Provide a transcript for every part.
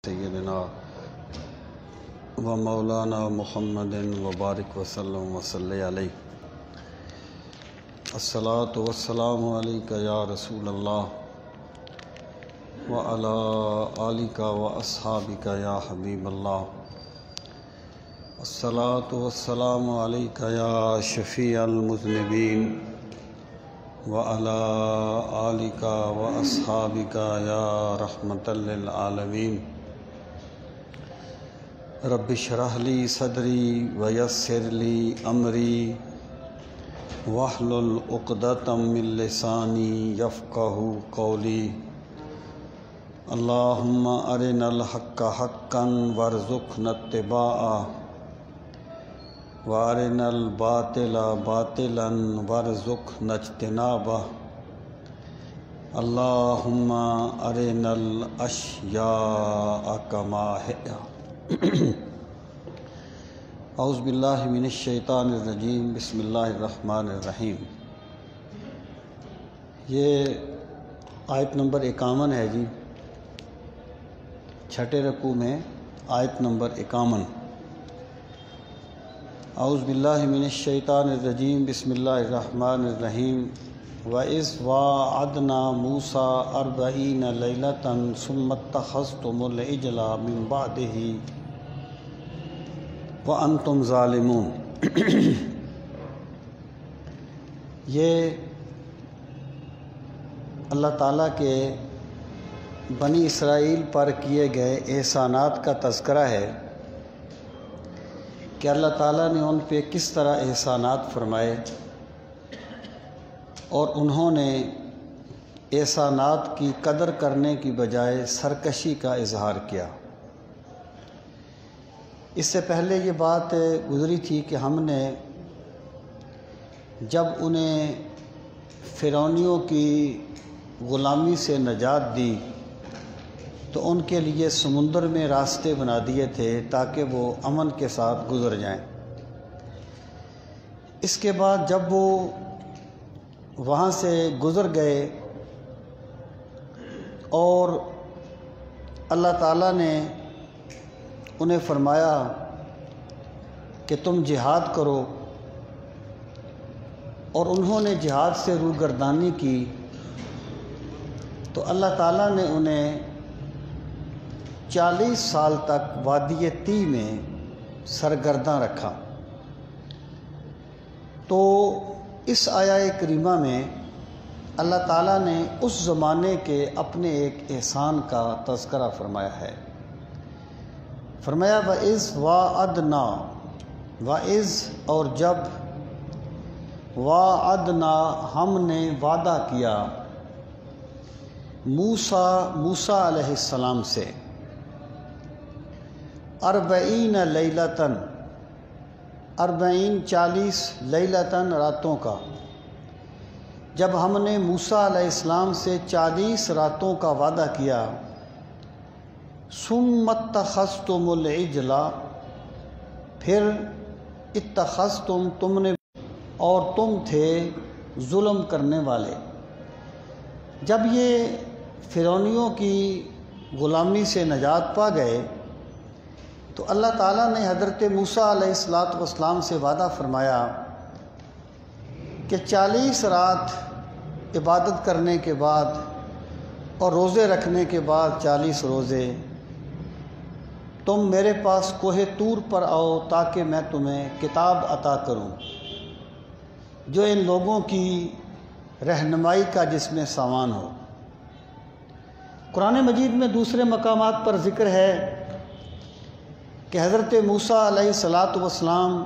سیدنا و مولانا محمد وبارک وسلم وصلی علیہ الصلاۃ والسلام علیک یا رسول اللہ وعلی آلک و اصحابک یا حبیب اللہ الصلاۃ والسلام علیک یا شفیع المذنبین وعلی آلک و اصحابک یا رحمۃ للعالمین رب اشرح لی صدری ویسر لی امری واحلل عقدۃ من لسانی یفقہوا قولی اللہم ارنا الحق حقا وارزقنا اتباعہ وارنا الباطل باطلا وارزقنا اجتنابہ اللہم ارنا الاشیاء کما ہی اعوذ باللہ من الشیطان الرجیم بسم اللہ الرحمن الرحیم۔ یہ آیت نمبر 51 ہے جی، چھٹے رکوع میں آیت نمبر 51۔ اعوذ باللہ من الشیطان الرجیم بسم اللہ الرحمن الرحیم۔ وَإِذْ وَاعَدْنَا مُوسَىٰ 40 لَيْلَةً ثُمَّ اتَّخَذْتُمُ الْعِجْلَ مِن بَعْدِهِ وَأَنْتُمْ ظَالِمُونَ۔ یہ اللہ تعالیٰ کے بنی اسرائیل پر کیے گئے احسانات کا تذکرہ ہے کہ اللہ تعالیٰ نے ان پہ کس طرح احسانات فرمائے اور انہوں نے احسانات کی قدر کرنے کی بجائے سرکشی کا اظہار کیا۔ اس سے پہلے یہ بات گزری تھی کہ ہم نے جب انہیں فرعونیوں کی غلامی سے نجات دی تو ان کے لیے سمندر میں راستے بنا دیے تھے تاکہ وہ امن کے ساتھ گزر جائیں۔ اس کے بعد جب وہ وہاں سے گزر گئے اور اللہ تعالیٰ نے انہیں فرمایا کہ تم جہاد کرو، اور انہوں نے جہاد سے روگردانی کی تو اللہ تعالیٰ نے انہیں 40 سال تک وادی طی میں سرگرداں رکھا۔ تو اس آیہ کریمہ میں اللہ تعالیٰ نے اس زمانے کے اپنے ایک احسان کا تذکرہ فرمایا ہے۔ فرمایا وَإِذْ وَاعَدْنَا، وَإِذْ اور جب، وَاعَدْنَا ہم نے وعدہ کیا، موسیٰ علیہ السلام سے 40 لیلتاً، 40 لیلتاً راتوں کا۔ جب ہم نے موسیٰ علیہ السلام سے 40 راتوں کا وعدہ کیا، ثم اتخذتم العجل، پھر اتخذتم تم نے، اور تم تھے ظلم کرنے والے۔ جب یہ فرعونیوں کی غلامی سے نجات پا گئے تو اللہ تعالیٰ نے حضرت موسیٰ علیہ السلام سے وعدہ فرمایا کہ 40 رات عبادت کرنے کے بعد اور روزے رکھنے کے بعد 40 روزے تم میرے پاس کوہ طور پر آؤ تاکہ میں تمہیں کتاب عطا کروں جو ان لوگوں کی رہنمائی کا جس میں سامان ہو۔ قرآن مجید میں دوسرے مقامات پر ذکر ہے کہ حضرت موسیٰ علیہ السلام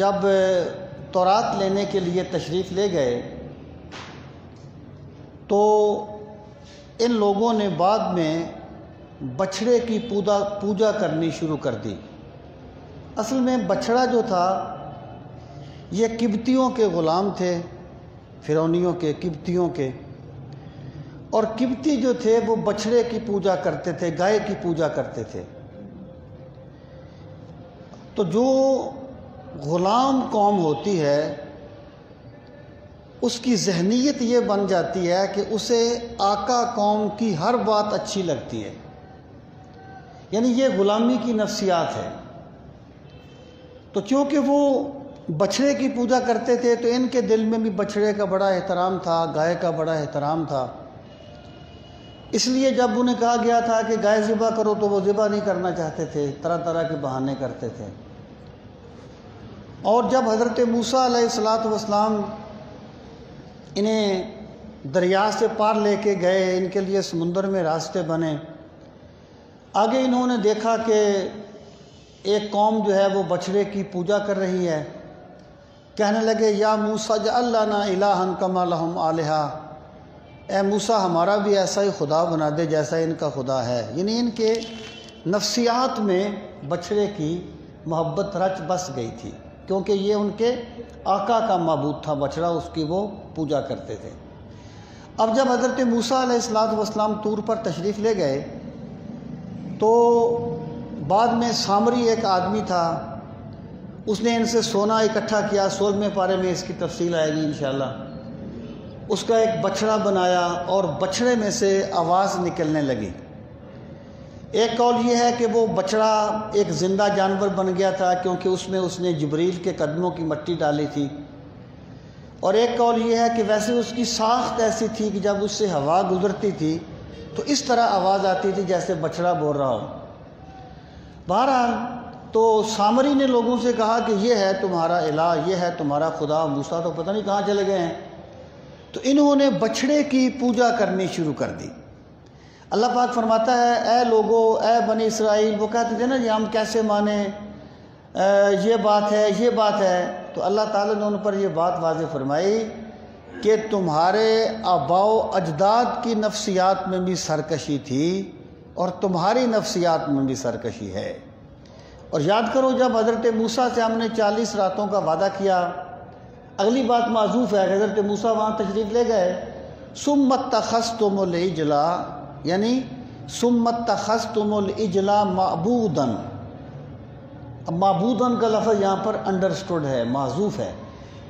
جب تورات لینے کے لیے تشریف لے گئے تو ان لوگوں نے بعد میں بچھڑے کی پوجا کرنی شروع کر دی۔ اصل میں بچھڑا جو تھا یہ قبطیوں کے غلام تھے، فرعونیوں کے، قبطیوں کے، اور قبطی جو تھے وہ بچھڑے کی پوجا کرتے تھے، گائے کی پوجا کرتے تھے۔ تو جو غلام قوم ہوتی ہے اس کی ذہنیت یہ بن جاتی ہے کہ اسے آقا قوم کی ہر بات اچھی لگتی ہے، یعنی یہ غلامی کی نفسیات ہے۔ تو چونکہ وہ بچھڑے کی پوجا کرتے تھے تو ان کے دل میں بھی بچھڑے کا بڑا احترام تھا، گائے کا بڑا احترام تھا، اس لیے جب انہیں کہا گیا تھا کہ گائے ذبح کرو تو وہ ذبح نہیں کرنا چاہتے تھے، طرح طرح کے بہانے کرتے تھے۔ اور جب حضرت موسیٰ علیہ السلام انہیں دریا سے پار لے کے گئے، ان کے لیے سمندر میں راستے بنے، آگے انہوں نے دیکھا کہ ایک قوم جو ہے وہ بچھڑے کی پوجا کر رہی ہے۔ کہنے لگے یا موسیٰ اجعل لنا الہا کما لہم آلہہ، اے موسیٰ ہمارا بھی ایسا ہی خدا بنا دے جیسا ان کا خدا ہے۔ یعنی ان کے نفسیات میں بچھڑے کی محبت رچ بس گئی تھی، کیونکہ یہ ان کے آقا کا معبود تھا بچڑا، اس کی وہ پوجا کرتے تھے۔ اب جب حضرت موسیٰ علیہ السلام طور پر تشریف لے گئے تو بعد میں سامری ایک آدمی تھا، اس نے ان سے سونا اکٹھا کیا، 16ویں پارے میں اس کی تفصیل آئے گی انشاءاللہ۔ اس کا ایک بچڑا بنایا اور بچڑے میں سے آواز نکلنے لگی۔ ایک قول یہ ہے کہ وہ بچڑا ایک زندہ جانور بن گیا تھا کیونکہ اس نے جبریل کے قدموں کی مٹی ڈالی تھی، اور ایک قول یہ ہے کہ ویسے اس کی ساخت ایسی تھی کہ جب اس سے ہوا گزرتی تھی تو اس طرح آواز آتی تھی جیسے بچڑا بول رہا ہو۔ بہرحال تو سامری نے لوگوں سے کہا کہ یہ ہے تمہارا الہ، یہ ہے تمہارا خدا۔ موسیٰ تو پتہ نہیں کہاں چلے گئے ہیں، تو انہوں نے بچھڑے کی پوجا کرنی شروع کر دی۔ اللہ پاک فرماتا ہے اے لوگو، اے بنی اسرائیل، وہ کہتے تھے نا جی ہم کیسے مانیں، یہ بات ہے یہ بات ہے، تو اللہ تعالیٰ نے ان پر یہ بات واضح فرمائی کہ تمہارے آباء و اجداد کی نفسیات میں بھی سرکشی تھی اور تمہاری نفسیات میں بھی سرکشی ہے۔ اور یاد کرو جب حضرت موسیٰ سے ہم نے 40 راتوں کا وعدہ کیا، اگلی بات معذوف ہے، حضرت موسیٰ وہاں تشریف لے گئے، ثم اتخذتم العجل، یعنی ثم اتخذتم العجل معبودا۔ اب معبوداً کا لفظ یہاں پر انڈرسٹوڈ ہے، معذوف ہے،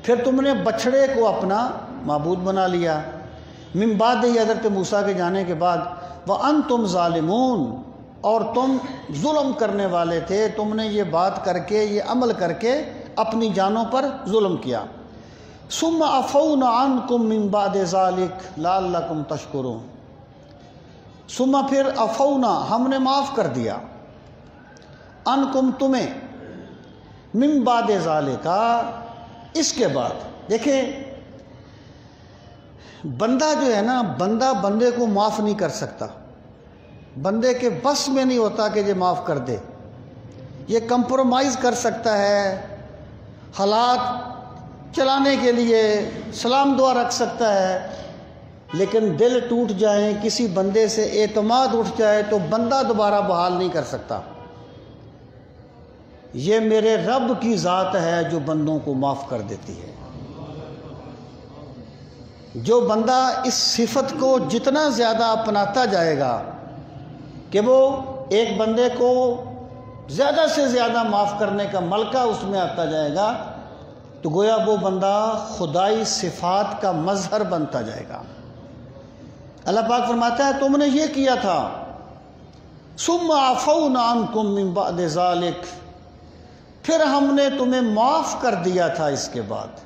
پھر تم نے بچھڑے کو اپنا معبود بنا لیا، من بعد حضرت موسیٰ کے جانے کے بعد، وَأَنْتُمْ ظَالِمُونَ، اور تم ظلم کرنے والے تھے، تم نے یہ بات کر کے، یہ عمل کر کے اپنی جانوں پر ظلم کیا۔ ثُمَّ عَفَوْنَا عَنْكُمْ مِنْ بَعْدِ ذَلِكَ لَعَلَّكُمْ تَشْكُرُونَ، ثم پھر عفونا ہم نے معاف کر دیا، عنکم تمہیں، من بعد ذالک اس کے بعد۔ دیکھیں بندہ جو ہے نا، بندہ بندے کو معاف نہیں کر سکتا، بندے کے بس میں نہیں ہوتا کہ یہ معاف کر دے، یہ کمپرومائز کر سکتا ہے، حالات چلانے کے لیے سلام دعا رکھ سکتا ہے، لیکن دل ٹوٹ جائیں، کسی بندے سے اعتماد اٹھ جائے تو بندہ دوبارہ بحال نہیں کر سکتا۔ یہ میرے رب کی ذات ہے جو بندوں کو معاف کر دیتی ہے۔ جو بندہ اس صفت کو جتنا زیادہ اپناتا جائے گا کہ وہ ایک بندے کو زیادہ سے زیادہ معاف کرنے کا ملکہ اس میں آتا جائے گا، تو گویا وہ بندہ خدائی صفات کا مظہر بنتا جائے گا۔ اللہ پاک فرماتا ہے تم نے یہ کیا تھا، ثم عفونا عنکم من بعد ذالک، پھر ہم نے تمہیں معاف کر دیا تھا اس کے بعد۔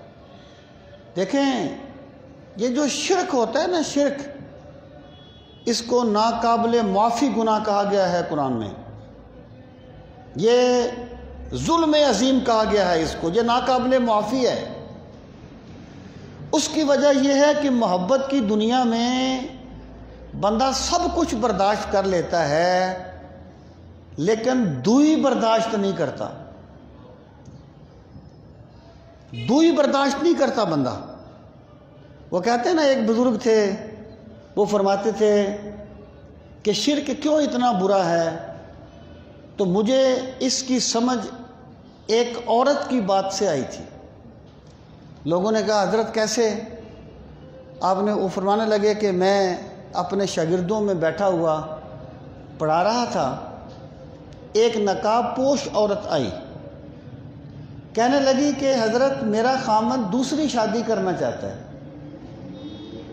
دیکھیں یہ جو شرک ہوتا ہے نا، شرک، اس کو ناقابل معافی گناہ کہا گیا ہے قرآن میں، یہ ظلم عظیم کہا گیا ہے اس کو، یہ ناقابل معافی ہے۔ اس کی وجہ یہ ہے کہ محبت کی دنیا میں بندہ سب کچھ برداشت کر لیتا ہے لیکن دوئی برداشت نہیں کرتا، دوئی برداشت نہیں کرتا بندہ۔ وہ کہتے ہیں نا، ایک بزرگ تھے وہ فرماتے تھے کہ شرک کیوں اتنا برا ہے، تو مجھے اس کی سمجھ ایک عورت کی بات سے آئی تھی۔ لوگوں نے کہا حضرت کیسے؟ آپ نے وہ فرمانے لگے کہ میں اپنے شاگردوں میں بیٹھا ہوا پڑھا رہا تھا، ایک نقاب پوش عورت آئی، کہنے لگی کہ حضرت میرا خامند دوسری شادی کرنا چاہتا ہے۔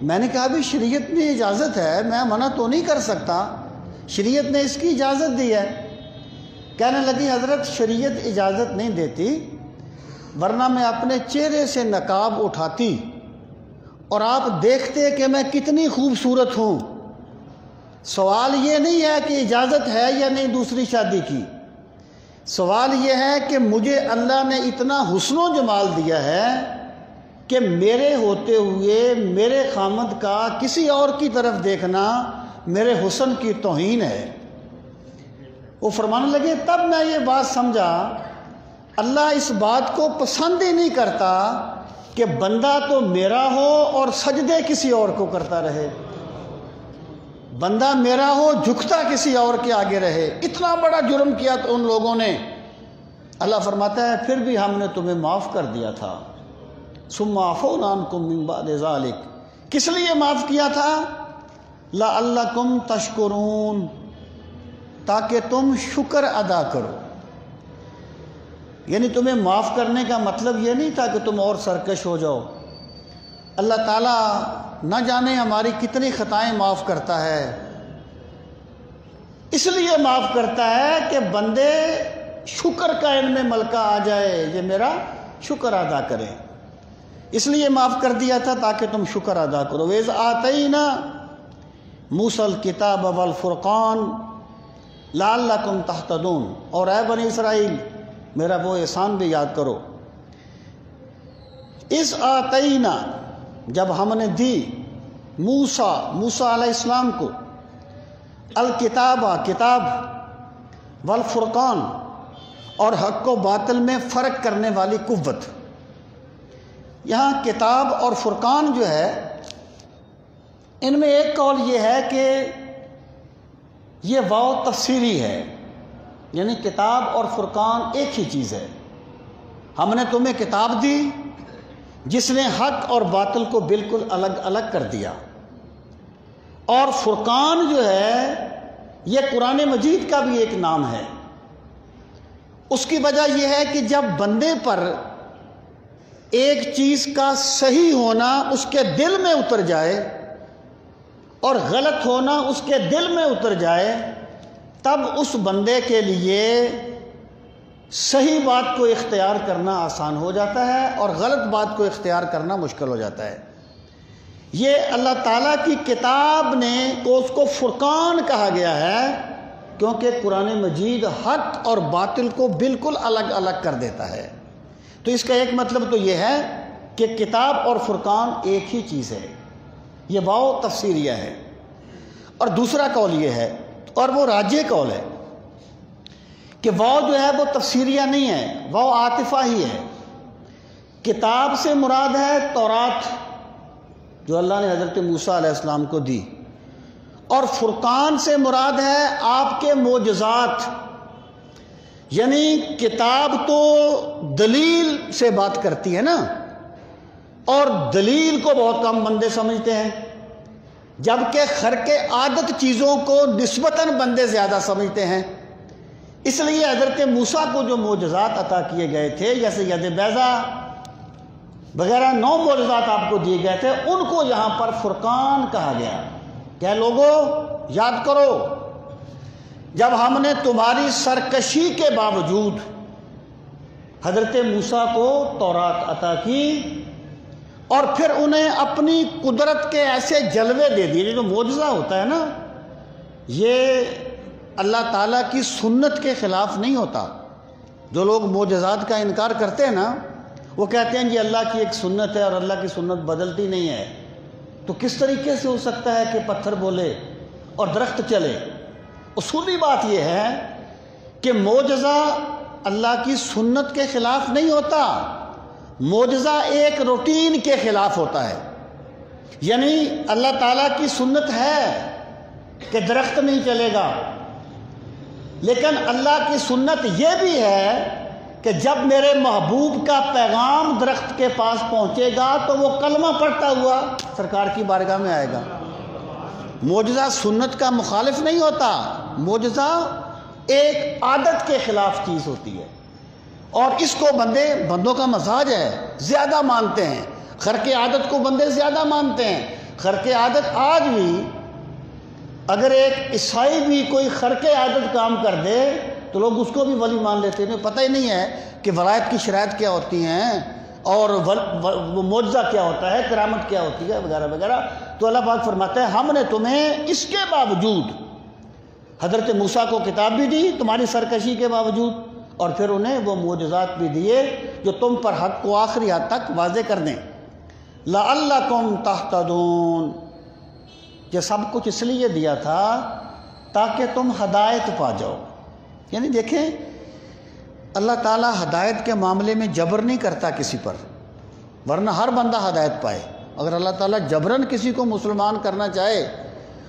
میں نے کہا بھی شریعت میں اجازت ہے، میں منع تو نہیں کر سکتا، شریعت نے اس کی اجازت دی ہے۔ کہنے لگی حضرت شریعت اجازت نہیں دیتی، ورنہ میں اپنے چہرے سے نقاب اٹھاتی اور آپ دیکھتے کہ میں کتنی خوبصورت ہوں۔ سوال یہ نہیں ہے کہ اجازت ہے یا نہیں دوسری شادی کی، سوال یہ ہے کہ مجھے اللہ نے اتنا حسن و جمال دیا ہے کہ میرے ہوتے ہوئے میرے خامد کا کسی اور کی طرف دیکھنا میرے حسن کی توہین ہے۔ وہ فرمانے لگے تب میں یہ بات سمجھا اللہ اس بات کو پسند ہی نہیں کرتا کہ بندہ تو میرا ہو اور سجدے کسی اور کو کرتا رہے، بندہ میرا ہو جھکتا کسی اور کے آگے رہے۔ اتنا بڑا جرم کیا تو ان لوگوں نے۔ اللہ فرماتا ہے پھر بھی ہم نے تمہیں معاف کر دیا تھا، ثم عفونا عنکم من بعد ذلک۔ کس لیے معاف کیا تھا؟ لعلکم تشکرون، تاکہ تم شکر ادا کرو۔ یعنی تمہیں معاف کرنے کا مطلب یہ نہیں تھا کہ تم اور سرکش ہو جاؤ۔ اللہ تعالیٰ نہ جانے ہماری کتنی خطائیں معاف کرتا ہے، اس لیے معاف کرتا ہے کہ بندے شکر کا ان میں ملکہ آ جائے، یہ میرا شکر ادا کرے، اس لیے معاف کر دیا تھا تاکہ تم شکر ادا کرو۔ وَإِذْ آتَيْنَا مُوسَى الْكِتَابَ وَالْفُرْقَانَ لَعَلَّكُمْ تَهْتَدُونَ۔ اور اے بنی اسرائیل میرا وہ احسان بھی یاد کرو۔ اِذْ آتَيْنَا، جب ہم نے دی موسیٰ علیہ السلام کو الکتاب، کتاب، والفرقان، اور حق و باطل میں فرق کرنے والی قوت۔ یہاں کتاب اور فرقان جو ہے، ان میں ایک قول یہ ہے کہ یہ واو تفسیری ہے، یعنی کتاب اور فرقان ایک ہی چیز ہے۔ ہم نے تمہیں کتاب دی جس نے حق اور باطل کو بالکل الگ الگ کر دیا، اور فرقان جو ہے یہ قرآن مجید کا بھی ایک نام ہے۔ اس کی وجہ یہ ہے کہ جب بندے پر ایک چیز کا صحیح ہونا اس کے دل میں اتر جائے اور غلط ہونا اس کے دل میں اتر جائے، تب اس بندے کے لیے صحیح بات کو اختیار کرنا آسان ہو جاتا ہے اور غلط بات کو اختیار کرنا مشکل ہو جاتا ہے۔ یہ اللہ تعالیٰ کی کتاب نے اس کو فرقان کہا گیا ہے کیونکہ قرآن مجید حق اور باطل کو بالکل الگ الگ کر دیتا ہے۔ تو اس کا ایک مطلب تو یہ ہے کہ کتاب اور فرقان ایک ہی چیز ہے، یہ واو تفسیریہ ہے۔ اور دوسرا قول یہ ہے، اور وہ راجح قول ہے، کہ واو جو ہے وہ تفسیریہ نہیں ہے، واو عاطفہ ہی ہے۔ کتاب سے مراد ہے تورات جو اللہ نے حضرت موسیٰ علیہ السلام کو دی، اور فرقان سے مراد ہے آپ کے معجزات۔ یعنی کتاب تو دلیل سے بات کرتی ہے نا، اور دلیل کو بہت کم بندے سمجھتے ہیں، جبکہ خرق عادت چیزوں کو نسبتاً بندے زیادہ سمجھتے ہیں۔ اس لیے حضرت موسیٰ کو جو معجزات عطا کیے گئے تھے، جیسے ید بیضا وغیرہ 9 معجزات آپ کو دیے گئے تھے، ان کو یہاں پر فرقان کہا گیا۔ کہ لوگوں یاد کرو، جب ہم نے تمہاری سرکشی کے باوجود حضرت موسیٰ کو تورات عطا کی، اور پھر انہیں اپنی قدرت کے ایسے جلوے دے دیے۔ جو معجزہ ہوتا ہے نا، یہ اللہ تعالیٰ کی سنت کے خلاف نہیں ہوتا۔ جو لوگ معجزات کا انکار کرتے ہیں نا، وہ کہتے ہیں یہ اللہ کی ایک سنت ہے اور اللہ کی سنت بدلتی نہیں ہے۔ تو کس طریقے سے ہو سکتا ہے کہ پتھر بولے اور درخت چلے؟ اصولی بات یہ ہے کہ معجزہ اللہ کی سنت کے خلاف نہیں ہوتا، معجزہ ایک روٹین کے خلاف ہوتا ہے۔ یعنی اللہ تعالیٰ کی سنت ہے کہ درخت نہیں چلے گا، لیکن اللہ کی سنت یہ بھی ہے کہ جب میرے محبوب کا پیغام درخت کے پاس پہنچے گا تو وہ کلمہ پڑھتا ہوا سرکار کی بارگاہ میں آئے گا۔ معجزہ سنت کا مخالف نہیں ہوتا، معجزہ ایک عادت کے خلاف چیز ہوتی ہے، اور اس کو بندوں کا مزاج ہے، زیادہ مانتے ہیں۔ خرق عادت کو بندے زیادہ مانتے ہیں، خرق عادت آج بھی اگر ایک عیسائی بھی کوئی خرق عادت کام کر دے تو لوگ اس کو بھی ولی مان لیتے ہیں. پتہ ہی نہیں ہے کہ ولایت کی شرائط کیا ہوتی ہیں اور وہ معجزہ کیا ہوتا ہے، کرامت کیا ہوتی ہے وغیرہ وغیرہ. تو اللہ پاک فرماتا ہے ہم نے تمہیں اس کے باوجود حضرت موسیٰ کو کتاب بھی دی تمہاری سرکشی کے باوجود، اور پھر انہیں وہ معجزات بھی دیے جو تم پر حق کو آخری حد تک واضح کر دیں. لعلکم تہتدون، یہ سب کچھ اس لیے دیا تھا تاکہ تم ہدایت پا جاؤ. یعنی دیکھیں اللہ تعالیٰ ہدایت کے معاملے میں جبر نہیں کرتا کسی پر، ورنہ ہر بندہ ہدایت پائے. اگر اللہ تعالیٰ جبراً کسی کو مسلمان کرنا چاہے،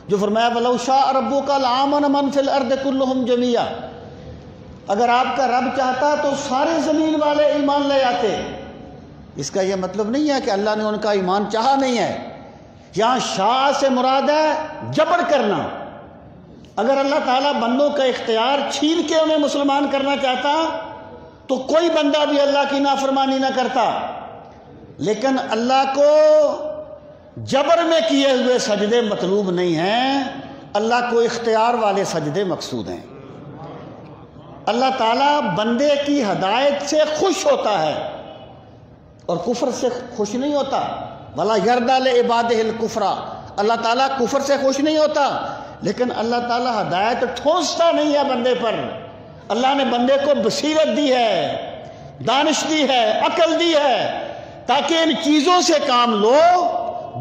جو فرمایا وَلَوْ شَاءَ رَبُّكَ لَآمَنَ مَنْ فِي الْأَرْضِ كُلُّهُمْ جَمِيعًا، اگر آپ کا رب چاہتا تو سارے زمین والے ایمان لے آتے. اس کا یہ مطلب نہیں ہے کہ اللہ نے ان کا ایمان چاہا نہیں ہے. یہاں شاء سے مراد ہے جبر کرنا. اگر اللہ تعالیٰ بندوں کا اختیار چھین کے انہیں مسلمان کرنا چاہتا تو کوئی بندہ بھی اللہ کی نافرمانی نہ کرتا، لیکن اللہ کو جبر میں کیے ہوئے سجدے مطلوب نہیں ہیں، اللہ کو اختیار والے سجدے مقصود ہیں. اللہ تعالیٰ بندے کی ہدایت سے خوش ہوتا ہے اور کفر سے خوش نہیں ہوتا. وَلَا يَرْضَىٰ لِعِبَادِهِ الْكُفْرَ، اللہ تعالیٰ کفر سے خوش نہیں ہوتا، لیکن اللہ تعالیٰ ہدایت ٹھونستا نہیں ہے بندے پر. اللہ نے بندے کو بصیرت دی ہے، دانش دی ہے، عقل دی ہے، تاکہ ان چیزوں سے کام لو،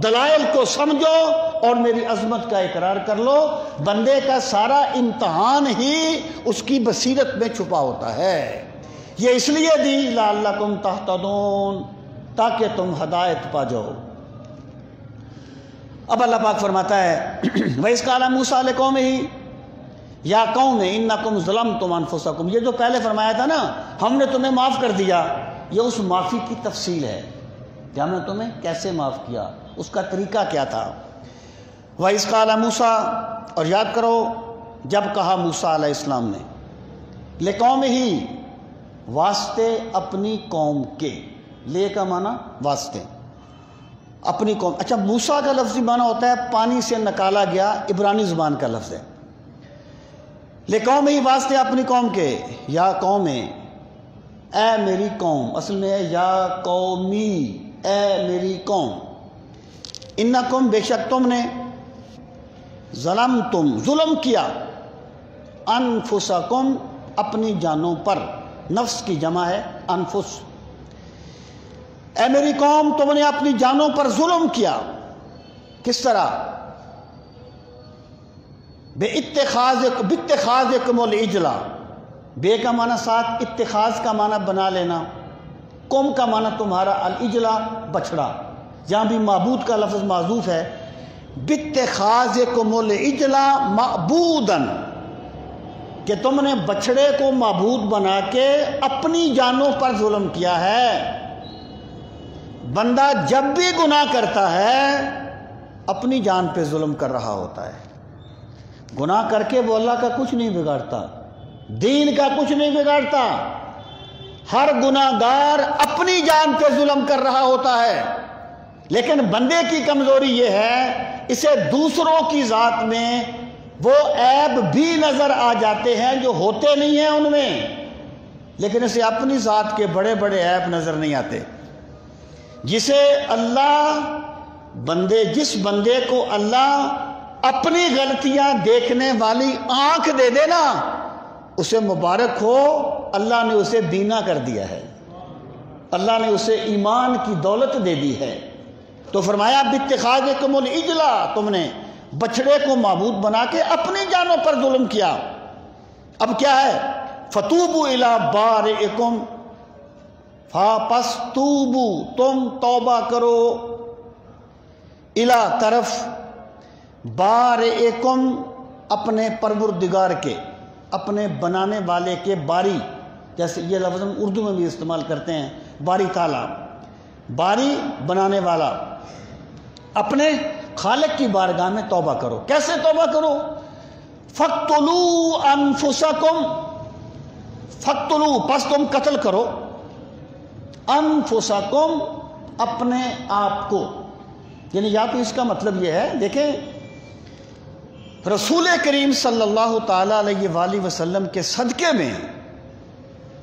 دلائل کو سمجھو اور میری عظمت کا اقرار کر لو. بندے کا سارا امتحان ہی اس کی بصیرت میں چھپا ہوتا ہے. یہ اس لیے دی لعلکم تہتدون، تاکہ تم ہدایت پا جاؤ. اب اللہ پاک فرماتا ہے وَإِذْ قَالَ مُوسَىٰ لِقَوْمِهِ یا قوم اِنَّكُمْ ظَلَمْتُمْ أَنفُسَكُمْ، یہ جو پہلے فرمایا تھا نا ہم نے تمہیں معاف کر دیا، یہ اس معافی کی تفصیل ہے کہ ہم نے تمہیں کیسے معاف کیا، اس کا طریقہ کیا تھا. وَإِذْ قَالَ مُوسَىٰ، اور یاد کرو جب کہا موسیٰ علیہ السلام نے، لِقَوْمِهِ واسطے اپنی قوم کے، لے کا معنی واسطے، اپنی قوم. اچھا موسیٰ کا لفظی معنی ہوتا ہے پانی سے نکالا گیا، عبرانی زبان کا لفظ ہے. لِقَوْمِهِ واسطے اپنی قوم کے، یا قوم اے میری قوم، اصل میں ہے یا قومی، اے میری قوم. انکم بے شک تم نے، ظلمتم ظلم کیا، انفسکم اپنی جانوں پر، نفس کی جمع ہے انفس. اے میری قوم تم نے اپنی جانوں پر ظلم کیا. کس طرح؟ باتخاذکم العجل، بے کا معنی ساتھ اتخاذ کا معنی بنا لینا، قوم کا معنی تمہارا العجل بچڑا. جہاں بھی معبود کا لفظ معذوف ہے، باتخاذکم العجل معبودا، کہ تم نے بچڑے کو معبود بنا کے اپنی جانوں پر ظلم کیا ہے. بندہ جب بھی گناہ کرتا ہے اپنی جان پہ ظلم کر رہا ہوتا ہے. گناہ کر کے وہ اللہ کا کچھ نہیں بگاڑتا، دین کا کچھ نہیں بگاڑتا. ہر گناہ گار اپنی جان پہ ظلم کر رہا ہوتا ہے. لیکن بندے کی کمزوری یہ ہے اسے دوسروں کی ذات میں وہ عیب بھی نظر آ جاتے ہیں جو ہوتے نہیں ہیں ان میں، لیکن اسے اپنی ذات کے بڑے بڑے عیب نظر نہیں آتے. جس بندے کو اللہ اپنی غلطیاں دیکھنے والی آنکھ دے دے نا، اسے مبارک ہو، اللہ نے اسے بینا کر دیا ہے، اللہ نے اسے ایمان کی دولت دے دی ہے. تو فرمایا باتخاذکم العجل، تم نے بچڑے کو معبود بنا کے اپنی جانوں پر ظلم کیا. اب کیا ہے؟ فتوبوا الی بارئکم، پس توبو تم توبہ کرو، الی طرف، بارئکم اپنے پروردگار کے، اپنے بنانے والے کے. باری جیسے یہ لفظ ہم اردو میں بھی استعمال کرتے ہیں، باری تعالیٰ، باری بنانے والا. اپنے خالق کی بارگاہ میں توبہ کرو. کیسے توبہ کرو؟ فَاقْتُلُوا أَنفُسَكُمْ، فَاقْتُلُوا پس تم قتل کرو، انفسکم اپنے آپ کو. یعنی یا تو اس کا مطلب یہ ہے، دیکھیں رسول کریم صلی اللہ تعالی علیہ وآلہ وسلم کے صدقے میں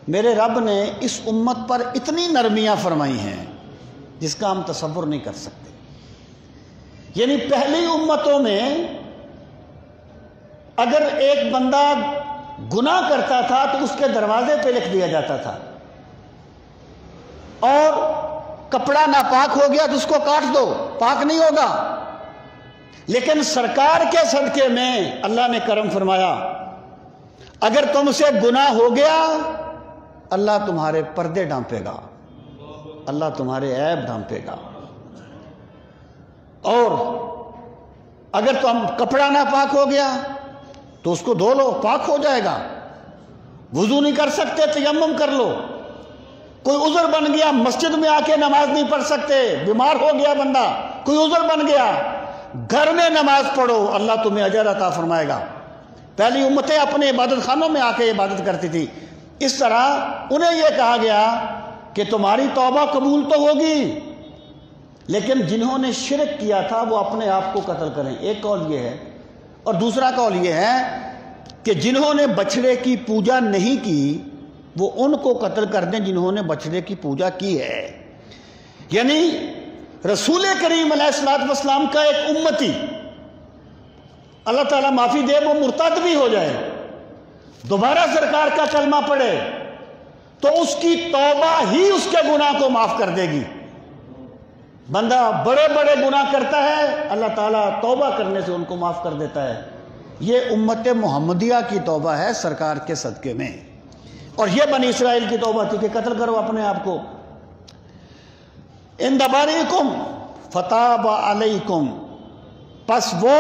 میرے رب نے اس امت پر اتنی نرمیاں فرمائی ہیں جس کا ہم تصور نہیں کر سکتے۔ یعنی پہلی امتوں میں اگر ایک بندہ گناہ کرتا تھا تو اس کے دروازے پہ لکھ دیا جاتا تھا، اور کپڑا ناپاک ہو گیا تو اس کو کاٹ دو، پاک نہیں ہوگا۔ لیکن سرکار کے صدقے میں اللہ نے کرم فرمایا، اگر تم سے گناہ ہو گیا اللہ تمہارے پردے ڈھانپے گا، اللہ تمہارے عیب ڈھانپے گا، اور اگر تم کپڑا ناپاک ہو گیا تو اس کو دھو لو، پاک ہو جائے گا۔ وضو نہیں کر سکتے تیمم کر لو، کوئی عذر بن گیا مسجد میں آ کے نماز نہیں پڑھ سکتے، بیمار ہو گیا بندہ، کوئی عذر بن گیا، گھر میں نماز پڑھو، اللہ تمہیں اجر عطا فرمائے گا۔ پہلی امتیں اپنے عبادت خانوں میں آ کے عبادت کرتی تھی، اس طرح انہیں یہ کہا گیا کہ تمہاری توبہ قبول تو ہوگی، لیکن جنہوں نے شرک کیا تھا وہ اپنے آپ کو قتل کریں۔ ایک قول یہ ہے، اور دوسرا قول یہ ہے کہ جنہوں نے بچڑے کی پوجا نہیں کی وہ ان کو قتل کر دیں جنہوں نے بچڑے کی پوجا کی ہے۔ یعنی رسول کریم علیہ السلام کا ایک امتی اللہ تعالیٰ معافی دے وہ مرتد بھی ہو جائے، دوبارہ سرکار کا کلمہ پڑھے تو اس کی توبہ ہی اس کے گناہ کو معاف کر دے گی۔ بندہ بڑے بڑے گناہ کرتا ہے، اللہ تعالیٰ توبہ کرنے سے ان کو معاف کر دیتا ہے۔ یہ امت محمدیہ کی توبہ ہے سرکار کے صدقے میں، اور یہ بنی اسرائیل کی توبہ تھی کہ قتل کرو اپنے آپ کو۔ ان دباریکم فتاب علیکم، پس وہ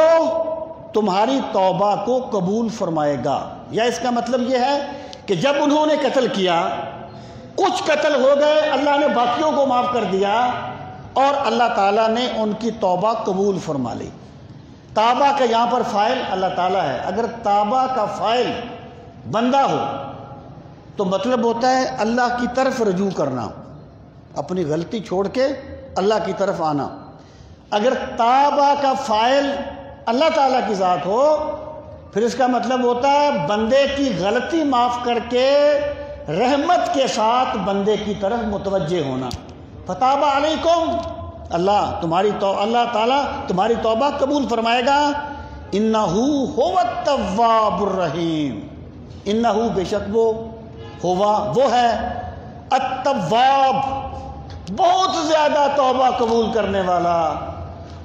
تمہاری توبہ کو قبول فرمائے گا۔ یا اس کا مطلب یہ ہے کہ جب انہوں نے قتل کیا، کچھ قتل ہو گئے، اللہ نے باقیوں کو معاف کر دیا اور اللہ تعالیٰ نے ان کی توبہ قبول فرما لی۔ تابہ کا یہاں پر فاعل اللہ تعالیٰ ہے۔ اگر تابہ کا فاعل بندہ ہو تو مطلب ہوتا ہے اللہ کی طرف رجوع کرنا، اپنی غلطی چھوڑ کے اللہ کی طرف آنا۔ اگر تابہ کا فاعل اللہ تعالیٰ کی ذات ہو پھر اس کا مطلب ہوتا ہے بندے کی غلطی معاف کر کے رحمت کے ساتھ بندے کی طرف متوجہ ہونا۔ فتاب علیکم، اللہ تعالیٰ تمہاری توبہ قبول فرمائے گا۔ انہو هو التواب الرحیم، انہو بے شک وہ ہے التواب، بہت زیادہ توبہ قبول کرنے والا،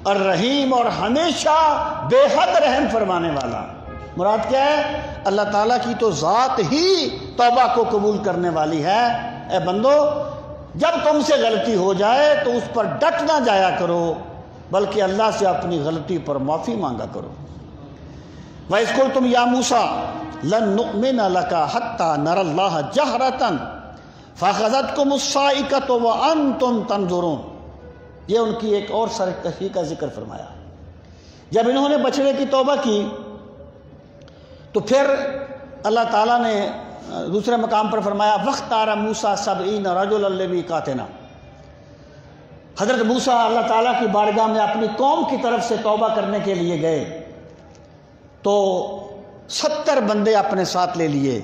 الرحیم اور ہمیشہ بے حد رحم فرمانے والا۔ مراد کیا ہے؟ اللہ تعالیٰ کی تو ذات ہی توبہ کو قبول کرنے والی ہے۔ اے بندو، جب تم سے غلطی ہو جائے تو اس پر ڈٹ نہ جایا کرو، بلکہ اللہ سے اپنی غلطی پر معافی مانگا کرو۔ وَإِذْ قُلْتُمْ يَا مُوسَىٰ لَن نُؤْمِنَ لَكَ حَتَّىٰ نَرَى اللَّهَ جَهْرَةً فَأَخَذَتْكُمُ الصَّاعِقَةُ وَأَنْتُمْ تَنظُرُونَ۔ یہ ان کی ایک اور سرکشی کا ذکر فرمایا۔ جب انہوں نے بچڑے کی توبہ کی تو پھر اللہ تعالیٰ نے دوسرے مقام پر فرمایا وَاخْتَارَ مُوسَىٰ 70 رَجُلًا لِمِيقَاتِنَا۔ حضرت موسیٰ اللہ تعالیٰ کی بارگاہ میں اپنی قوم کی طرف سے توبہ کرنے کے لیے گئے تو 70 بندے اپنے ساتھ لے لیے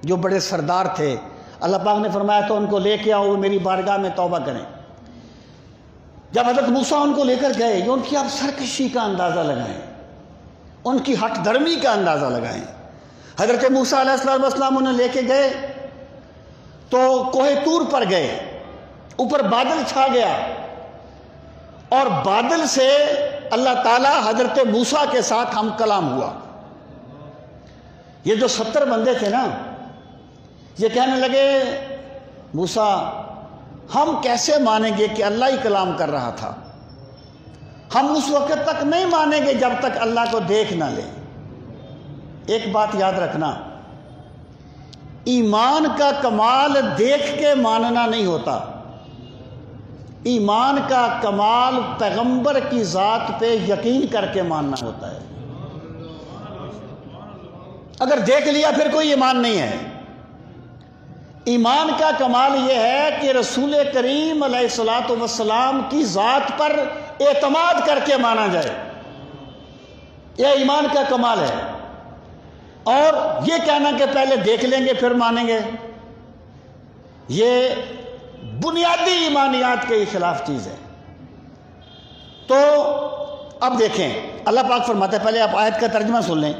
جو بڑے سردار تھے۔ اللہ پاک نے فرمایا تو ان کو لے کے آؤ، میری بارگاہ میں توبہ کریں۔ جب حضرت موسیٰ ان کو لے کر گئے، یہ ان کی آپ سرکشی کا اندازہ لگائیں، ان کی ہٹ درمی کا اندازہ لگائیں۔ حضرت موسیٰ علیہ السلام انہیں لے کے گئے تو کوہ طور پر گئے، اوپر بادل چھا گیا اور بادل سے اللہ تعالیٰ حضرت موسیٰ کے ساتھ ہم کلام ہوا۔ یہ جو 70 بندے تھے نا، یہ کہنے لگے موسیٰ ہم کیسے مانیں گے کہ اللہ ہی کلام کر رہا تھا؟ ہم اس وقت تک نہیں مانیں گے جب تک اللہ کو دیکھ نہ لیں۔ ایک بات یاد رکھنا، ایمان کا کمال دیکھ کے ماننا نہیں ہوتا، ایمان کا کمال پیغمبر کی ذات پہ یقین کر کے ماننا ہوتا ہے۔ اگر دیکھ لیا پھر کوئی ایمان نہیں ہے۔ ایمان کا کمال یہ ہے کہ رسول کریم علیہ الصلوۃ والسلام کی ذات پر اعتماد کر کے مانا جائے، یہ ایمان کا کمال ہے۔ اور یہ کہنا کہ پہلے دیکھ لیں گے پھر مانیں گے، یہ بنیادی ایمانیات کے خلاف چیز ہے۔ تو اب دیکھیں اللہ پاک فرماتا ہے، پہلے آپ آیت کا ترجمہ سن لیں،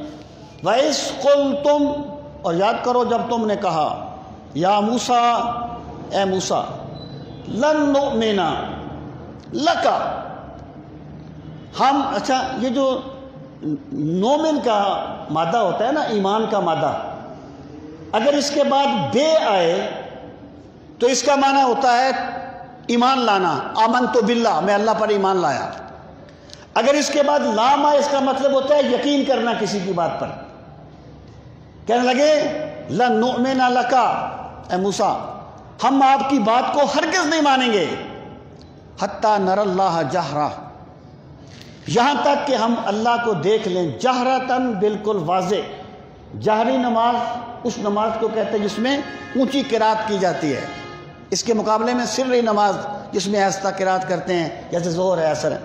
وَإِذْ قُلْتُمْ، اور یاد کرو جب تم نے کہا، یا موسیٰ، اے موسیٰ، لن نؤمن لک، ہم، اچھا یہ جو نومن کا مادہ ہوتا ہے نا، ایمان کا مادہ، اگر اس کے بعد بے آئے تو اس کا معنی ہوتا ہے ایمان لانا، آمنت باللہ، میں اللہ پر ایمان لایا۔ اگر اس کے بعد لام آئے، اس کا مطلب ہوتا ہے یقین کرنا کسی کی بات پر، کہنے لگے لن نؤمن لک، اے موسیٰ ہم آپ کی بات کو ہرگز نہیں مانیں گے، حتی نر اللہ جہرہ، یہاں تک کہ ہم اللہ کو دیکھ لیں، جہرتاً، بالکل واضح۔ جہری نماز اس نماز کو کہتے ہیں جس میں اونچی قرات کی جاتی ہے، اس کے مقابلے میں سری نماز جس میں آہستہ قرات کرتے ہیں، جیسے ظہر ہے، عصر ہے۔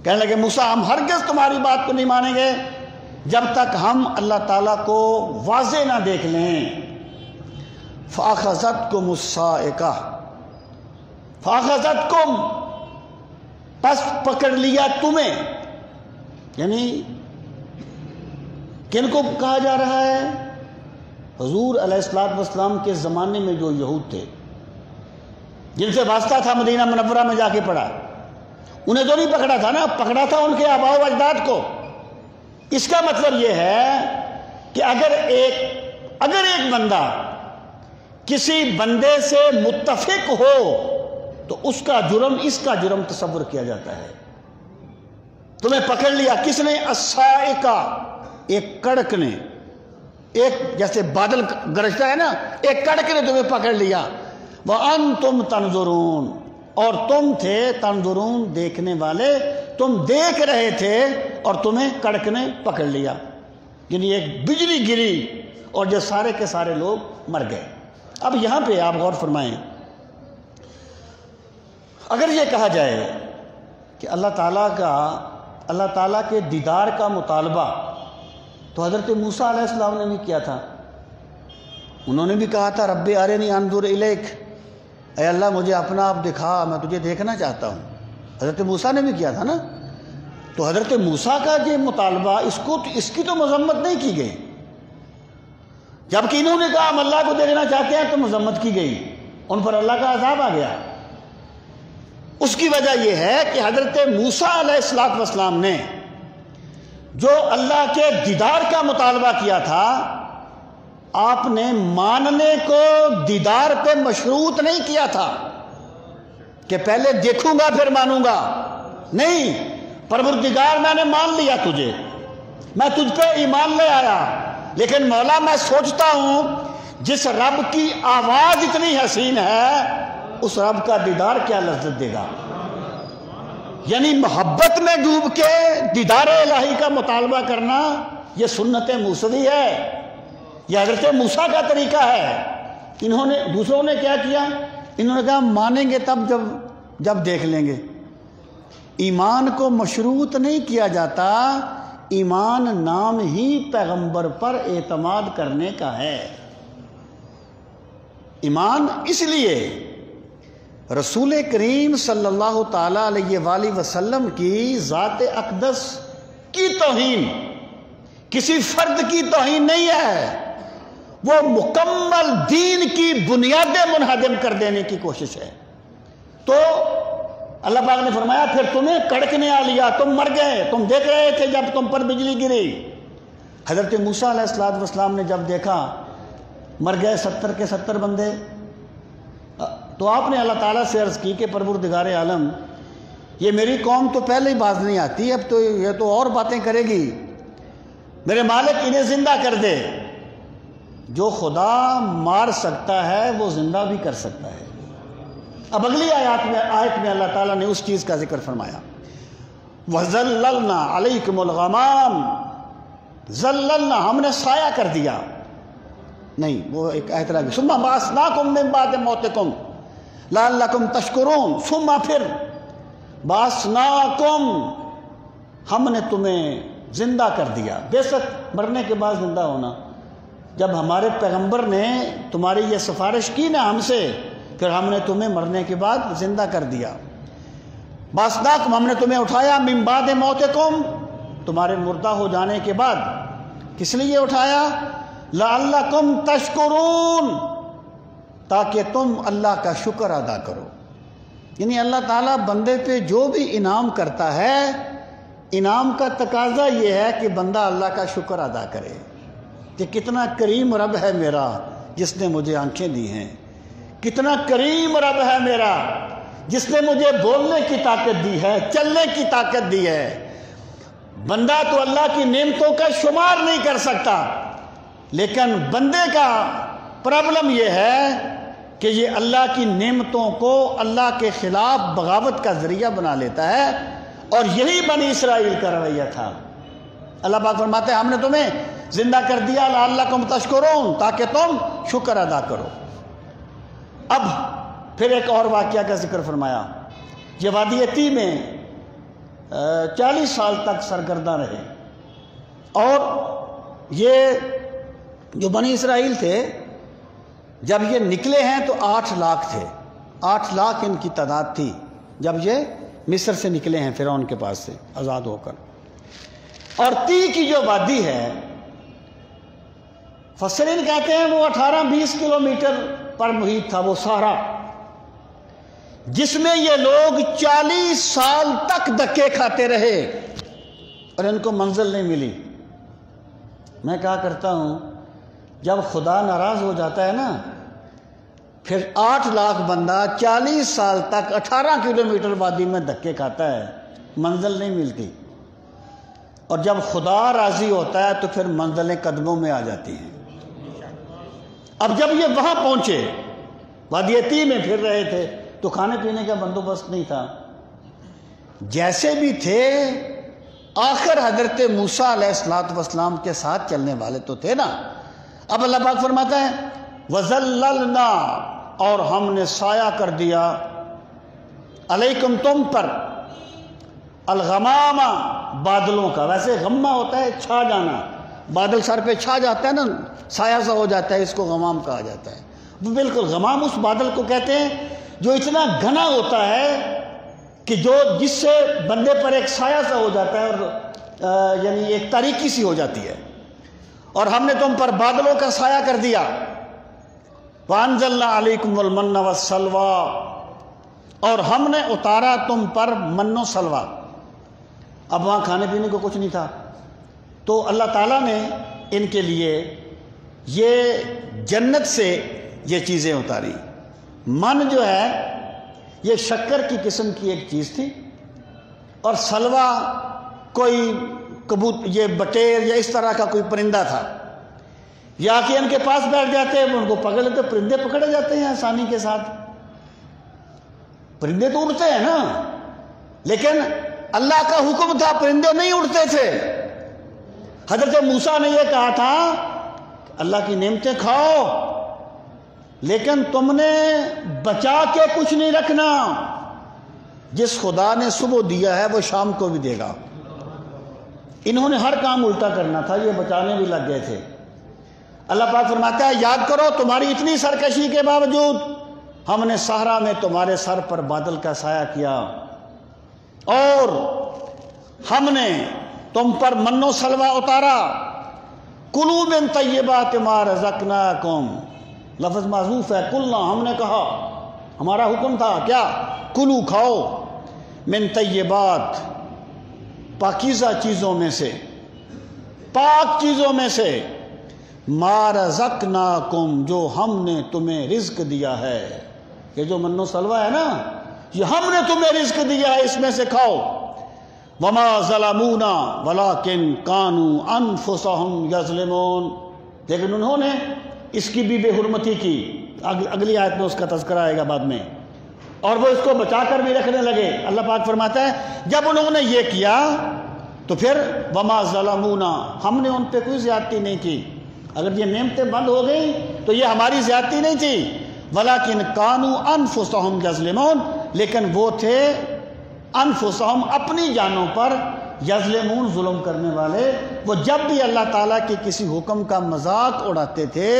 کہنے لگے موسیٰ ہم ہرگز تمہاری بات کو نہیں مانیں گے جب تک ہم اللہ تعالیٰ کو واضح نہ دیکھ لیں۔ فَأَخَذَتْكُمُ الصَّاعِقَةُ، فَأَخَذَتْكُمْ، پس پکڑ لیا تمہیں، یعنی کن کو کہا جا رہا ہے؟ حضور علیہ السلام کے زمانے میں جو یہود تھے، جن سے واسطہ تھا مدینہ منورہ میں جا کے پڑا، انہیں تو نہیں پکڑا تھا نا، پکڑا تھا ان کے آباء و اجداد کو۔ اس کا مطلب یہ ہے کہ اگر ایک بندہ کسی بندے سے متفق ہو تو اس کا جرم تصور کیا جاتا ہے۔ تمہیں پکڑ لیا کس نے؟ الصاعقہ، ایک کڑک نے، ایک جیسے بادل گرجتا ہے نا، ایک کڑک نے تمہیں پکڑ لیا۔ وَأَنْتُمْ تَنْظُرُونَ، اور تم تھے تنظرون، دیکھنے والے، تم دیکھ رہے تھے اور تمہیں کڑک نے پکڑ لیا، یعنی ایک بجلی گری اور جو سارے کے سارے لوگ مر گئے۔ اب یہاں پہ آپ غور فرمائیں، اگر یہ کہا جائے کہ اللہ تعالیٰ کے دیدار کا مطالبہ تو حضرت موسیٰ علیہ السلام نے بھی کیا تھا، انہوں نے بھی کہا تھا رب ارنی انظر الیک، اے اللہ مجھے اپنا آپ دکھا، میں تجھے دیکھنا چاہتا ہوں۔ حضرت موسیٰ نے بھی کیا تھا نا، تو حضرت موسیٰ کا یہ مطالبہ اس کی تو مذمت نہیں کی گئی، جبکہ انہوں نے کہا ہم اللہ کو دیکھنا چاہتے ہیں تو مذمت کی گئی، ان پر اللہ کا عذاب آ گیا۔ اس کی وجہ یہ ہے کہ حضرت موسیٰ علیہ السلام نے جو اللہ کے دیدار کا مطالبہ کیا تھا، آپ نے ماننے کو دیدار پہ مشروط نہیں کیا تھا کہ پہلے دیکھوں گا پھر مانوں گا، نہیں، پروردگار میں نے مان لیا تجھے، میں تجھ پہ ایمان لے آیا، لیکن مولا میں سوچتا ہوں جس رب کی آواز اتنی حسین ہے اس رب کا دیدار کیا لذت دے گا۔ یعنی محبت میں ڈوب کے دیدار الہی کا مطالبہ کرنا یہ سنت موسوی ہے، یہ حضرت موسیٰ کا طریقہ ہے۔ دوسروں نے کیا کیا؟ انہوں نے کہا مانیں گے تب جب دیکھ لیں گے۔ ایمان کو مشروط نہیں کیا جاتا، ایمان نام ہی پیغمبر پر اعتماد کرنے کا ہے۔ ایمان اس لیے رسول کریم صلی اللہ تعالی علیہ وآلہ وسلم کی ذات اقدس کی توہین کسی فرد کی توہین نہیں ہے، وہ مکمل دین کی بنیادیں منہدم کر دینے کی کوشش ہے۔ تو اللہ پاک نے فرمایا پھر تمہیں کڑک نے آ لیا، تم مر گئے، تم دیکھ رہے تھے جب تم پر بجلی گری۔ حضرت موسیٰ علیہ السلام نے جب دیکھا مر گئے 70 کے 70 بندے، تو آپ نے اللہ تعالیٰ سے عرض کی کہ پروردگار عالم، یہ میری قوم تو پہلے ہی باز نہیں آتی، اب تو یہ تو اور باتیں کرے گی، میرے مالک انہیں زندہ کر دے۔ جو خدا مار سکتا ہے وہ زندہ بھی کر سکتا ہے۔ اب اگلی آیت میں اللہ تعالیٰ نے اس چیز کا ذکر فرمایا، وَظَلَّلْنَا عَلَيْكُمُ الْغَمَامَ، ذللنا ہم نے سایہ کر دیا، نہیں وہ ایک آیت رہ گئی، ثُمَّ بَعَثْنَاكُم مِّن بَعْدِ مَوْتِكُمْ لَعَلَّكُمْ تَشْكُرُونَ، ثم پھر باسناکم، ہم نے تمہیں زندہ کر دیا، بے شک مرنے کے بعد زندہ ہونا۔ جب ہمارے پیغمبر نے تمہاری یہ سفارش کی نا ہم سے، پھر ہم نے تمہیں مرنے کے بعد زندہ کر دیا۔ باسناکم، ہم نے تمہیں اٹھایا، من بعد موتکم، تمہارے مردہ ہو جانے کے بعد۔ کس لیے اٹھایا؟ لعلکم تشکرون، تاکہ تم اللہ کا شکر ادا کرو۔ یعنی اللہ تعالیٰ بندے پہ جو بھی انعام کرتا ہے، انعام کا تقاضا یہ ہے کہ بندہ اللہ کا شکر ادا کرے کہ کتنا کریم رب ہے میرا جس نے مجھے آنکھیں دی ہیں، کتنا کریم رب ہے میرا جس نے مجھے بولنے کی طاقت دی ہے، چلنے کی طاقت دی ہے۔ بندہ تو اللہ کی نعمتوں کا شمار نہیں کر سکتا، لیکن بندے کا پرابلم یہ ہے کہ یہ اللہ کی نعمتوں کو اللہ کے خلاف بغاوت کا ذریعہ بنا لیتا ہے، اور یہی بنی اسرائیل کا رویہ تھا۔ اللہ پاک فرماتے ہیں ہم نے تمہیں زندہ کر دیا لعلکم تشکرون، تاکہ تم شکر ادا کرو۔ اب پھر ایک اور واقعہ کا ذکر فرمایا۔ یہ وادی تیہ میں 40 سال تک سرگرداں رہے، اور یہ جو بنی اسرائیل تھے جب یہ نکلے ہیں تو 8 لاکھ تھے، 8 لاکھ ان کی تعداد تھی جب یہ مصر سے نکلے ہیں فرعون کے پاس سے آزاد ہو کر۔ اور تیہ کی جو وادی ہے، مفسرین کہتے ہیں وہ 18-20 کلومیٹر پر محیط تھا وہ صحرا، جس میں یہ لوگ 40 سال تک دھکے کھاتے رہے اور ان کو منزل نہیں ملی۔ میں کہا کرتا ہوں جب خدا ناراض ہو جاتا ہے نا، پھر 8 لاکھ بندہ 40 سال تک 18 کلومیٹر وادی میں دھکے کھاتا ہے، منزل نہیں ملتی، اور جب خدا راضی ہوتا ہے تو پھر منزلیں قدموں میں آ جاتی ہیں۔ اب جب یہ وہاں پہنچے، وادی تیہ میں پھر رہے تھے تو کھانے پینے کا بندوبست نہیں تھا، جیسے بھی تھے آخر حضرت موسیٰ علیہ السلام کے ساتھ چلنے والے تو تھے نا۔ اب اللہ پاک فرماتا ہے وَذَلَّلْنَا، اور ہم نے سایہ کر دیا، علیکم تم پر، الغمامہ، بادلوں کا۔ ویسے غمہ ہوتا ہے چھا جانا، بادل سر پہ چھا جاتا ہے نا، سایہ سا ہو جاتا ہے، اس کو غمام کہا جاتا ہے۔ وہ بالکل غمام اس بادل کو کہتے ہیں جو اتنا گھنا ہوتا ہے کہ جس سے بندے پر ایک سایہ سا ہو جاتا ہے، اور یعنی ایک تاریکی سی ہو جاتی ہے۔ اور ہم نے تم پر بادلوں کا سایہ کر دیا۔ وَأَنزَلْنَا عَلَيْكُمُ الْمَنَّ وَالسَّلْوَىٰ، اور ہم نے اتارا تم پر من و سلوہ۔ اب وہاں کھانے پینے کو کچھ نہیں تھا، تو اللہ تعالیٰ نے ان کے لیے یہ جنت سے یہ چیزیں اتاری۔ من جو ہے یہ شکر کی قسم کی ایک چیز تھی، اور سلوہ کوئی یہ بٹیر یا اس طرح کا کوئی پرندہ تھا، یا کہ ان کے پاس بیٹھ جاتے ہیں، ان کو پکڑ لیتے، پرندے پکڑے جاتے ہیں آسانی کے ساتھ۔ پرندے تو اڑتے ہیں نا، لیکن اللہ کا حکم تھا پرندے نہیں اڑتے تھے۔ حضرت موسیٰ نے یہ کہا تھا اللہ کی نعمتیں کھاؤ، لیکن تم نے بچا کے کچھ نہیں رکھنا، جس خدا نے صبح دیا ہے وہ شام کو بھی دے گا۔ انہوں نے ہر کام الٹا کرنا تھا، یہ بچانے بھی لگ گئے تھے۔ اللہ پاک فرماتا ہے یاد کرو تمہاری اتنی سرکشی کے باوجود ہم نے صحرا میں تمہارے سر پر بادل کا سایہ کیا، اور ہم نے تم پر من و سلوہ اتارا۔ کلوا من طیبات ما رزقناکم، لفظ معذوف ہے، کلنا، ہم نے کہا، ہمارا حکم تھا کیا؟ کلو، کھاؤ، من طیبات، پاکیزہ چیزوں میں سے، پاک چیزوں میں سے، ما رزقناکم، جو ہم نے تمہیں رزق دیا ہے۔ یہ جو من و سلوہ ہے نا، یہ ہم نے تمہیں رزق دیا ہے، اس میں سے کھاؤ۔ وما ظلمونا ولکن کانوا انفسہم یظلمون، لیکن انہوں نے اس کی بھی بے حرمتی کی۔ اگلی آیت میں اس کا تذکرہ آئے گا بعد میں، اور وہ اس کو بچا کر بھی رکھنے لگے۔ اللہ پاک فرماتا ہے جب انہوں نے یہ کیا تو پھر وما ظلمونا، ہم نے ان پہ کوئی زیادتی نہیں کی۔ اگر یہ نعمتیں بند ہو گئیں تو یہ ہماری زیادتی نہیں تھی، ولیکن کانوا انفسہم یظلمون، لیکن وہ تھے انفسہم اپنی جانوں پر، یظلمون ظلم کرنے والے، وہ جب بھی اللہ تعالیٰ کے کسی حکم کا مذاق اڑاتے تھے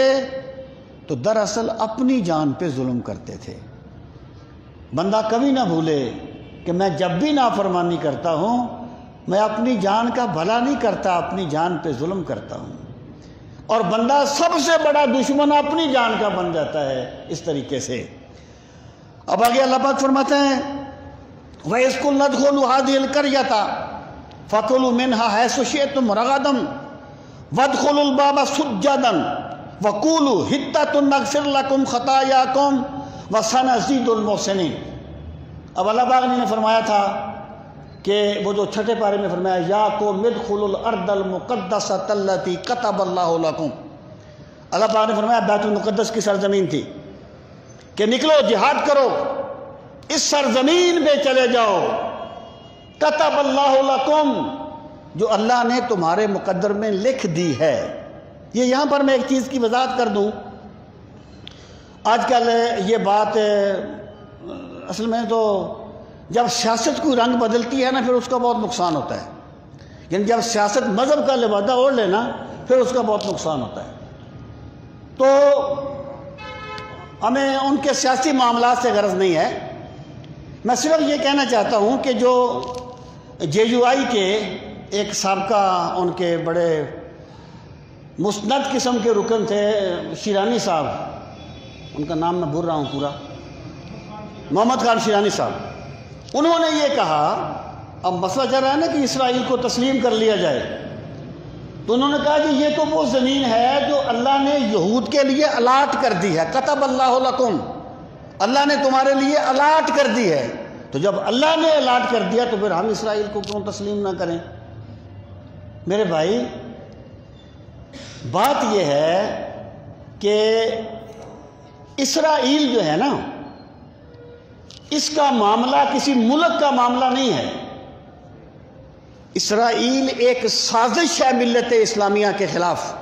تو دراصل اپنی جان پہ ظلم کرتے تھے۔ بندہ کبھی نہ بھولے کہ میں جب بھی نافرمانی کرتا ہوں میں اپنی جان کا بھلا نہیں کرتا، اپنی جان پہ ظلم کرتا ہوں، اور بندہ سب سے بڑا دشمن اپنی جان کا بن جاتا ہے اس طریقے سے۔ اب آگے اللہ پاک فرماتے ہیں وَإِذْ قُلْنَا ادْخُلُوا هَٰذِهِ الْقَرْيَةَ فَكُلُوا مِنْهَا حَيْثُ شِئْتُمْ رَغَدًا وَادْخُلُوا الْبَابَ سُجَّدًا وَقُولُوا حِطَّةٌ نَغْفِرْ لَكُمْ خَطَايَاكُمْ وَسَنَزِيدُ الْمُحْسِنِينَ۔ اب اللہ پاک نے فرمایا تھا کہ وہ جو چھٹے پارے میں فرمایا یا قوم ادخلوا الارض المقدسۃ التي كتب اللہ لکم، اللہ پاک نے فرمایا بیت المقدس کی سرزمین تھی کہ نکلو جہاد کرو، اس سرزمین میں چلے جاؤ، کتب اللہ لکم، جو اللہ نے تمہارے مقدر میں لکھ دی ہے۔ یہ یہاں پر میں ایک چیز کی وضاحت کر دوں، آج کل یہ بات اصل میں تو جب سیاست کوئی رنگ بدلتی ہے نا پھر اس کا بہت نقصان ہوتا ہے، یعنی جب سیاست مذہب کا لبادہ اوڑھ لینا پھر اس کا بہت نقصان ہوتا ہے۔ تو ہمیں ان کے سیاسی معاملات سے غرض نہیں ہے، میں صرف یہ کہنا چاہتا ہوں کہ جو JUI کے ایک سابقہ ان کے بڑے مستند قسم کے رکن تھے شیرانی صاحب، ان کا نام میں بھول رہا ہوں پورا، محمد خان شیرانی صاحب، انہوں نے یہ کہا، اب مسئلہ چل رہا ہے نا کہ اسرائیل کو تسلیم کر لیا جائے، تو انہوں نے کہا کہ یہ تو وہ زمین ہے جو اللہ نے یہود کے لیے الاٹ کر دی ہے، کتب اللہ لکم، اللہ نے تمہارے لیے الاٹ کر دی ہے، تو جب اللہ نے الاٹ کر دیا تو پھر ہم اسرائیل کو کیوں تسلیم نہ کریں؟ میرے بھائی بات یہ ہے کہ اسرائیل جو ہے نا اس کا معاملہ کسی ملک کا معاملہ نہیں ہے، اسرائیل ایک سازش ہے ملت اسلامیہ کے خلاف،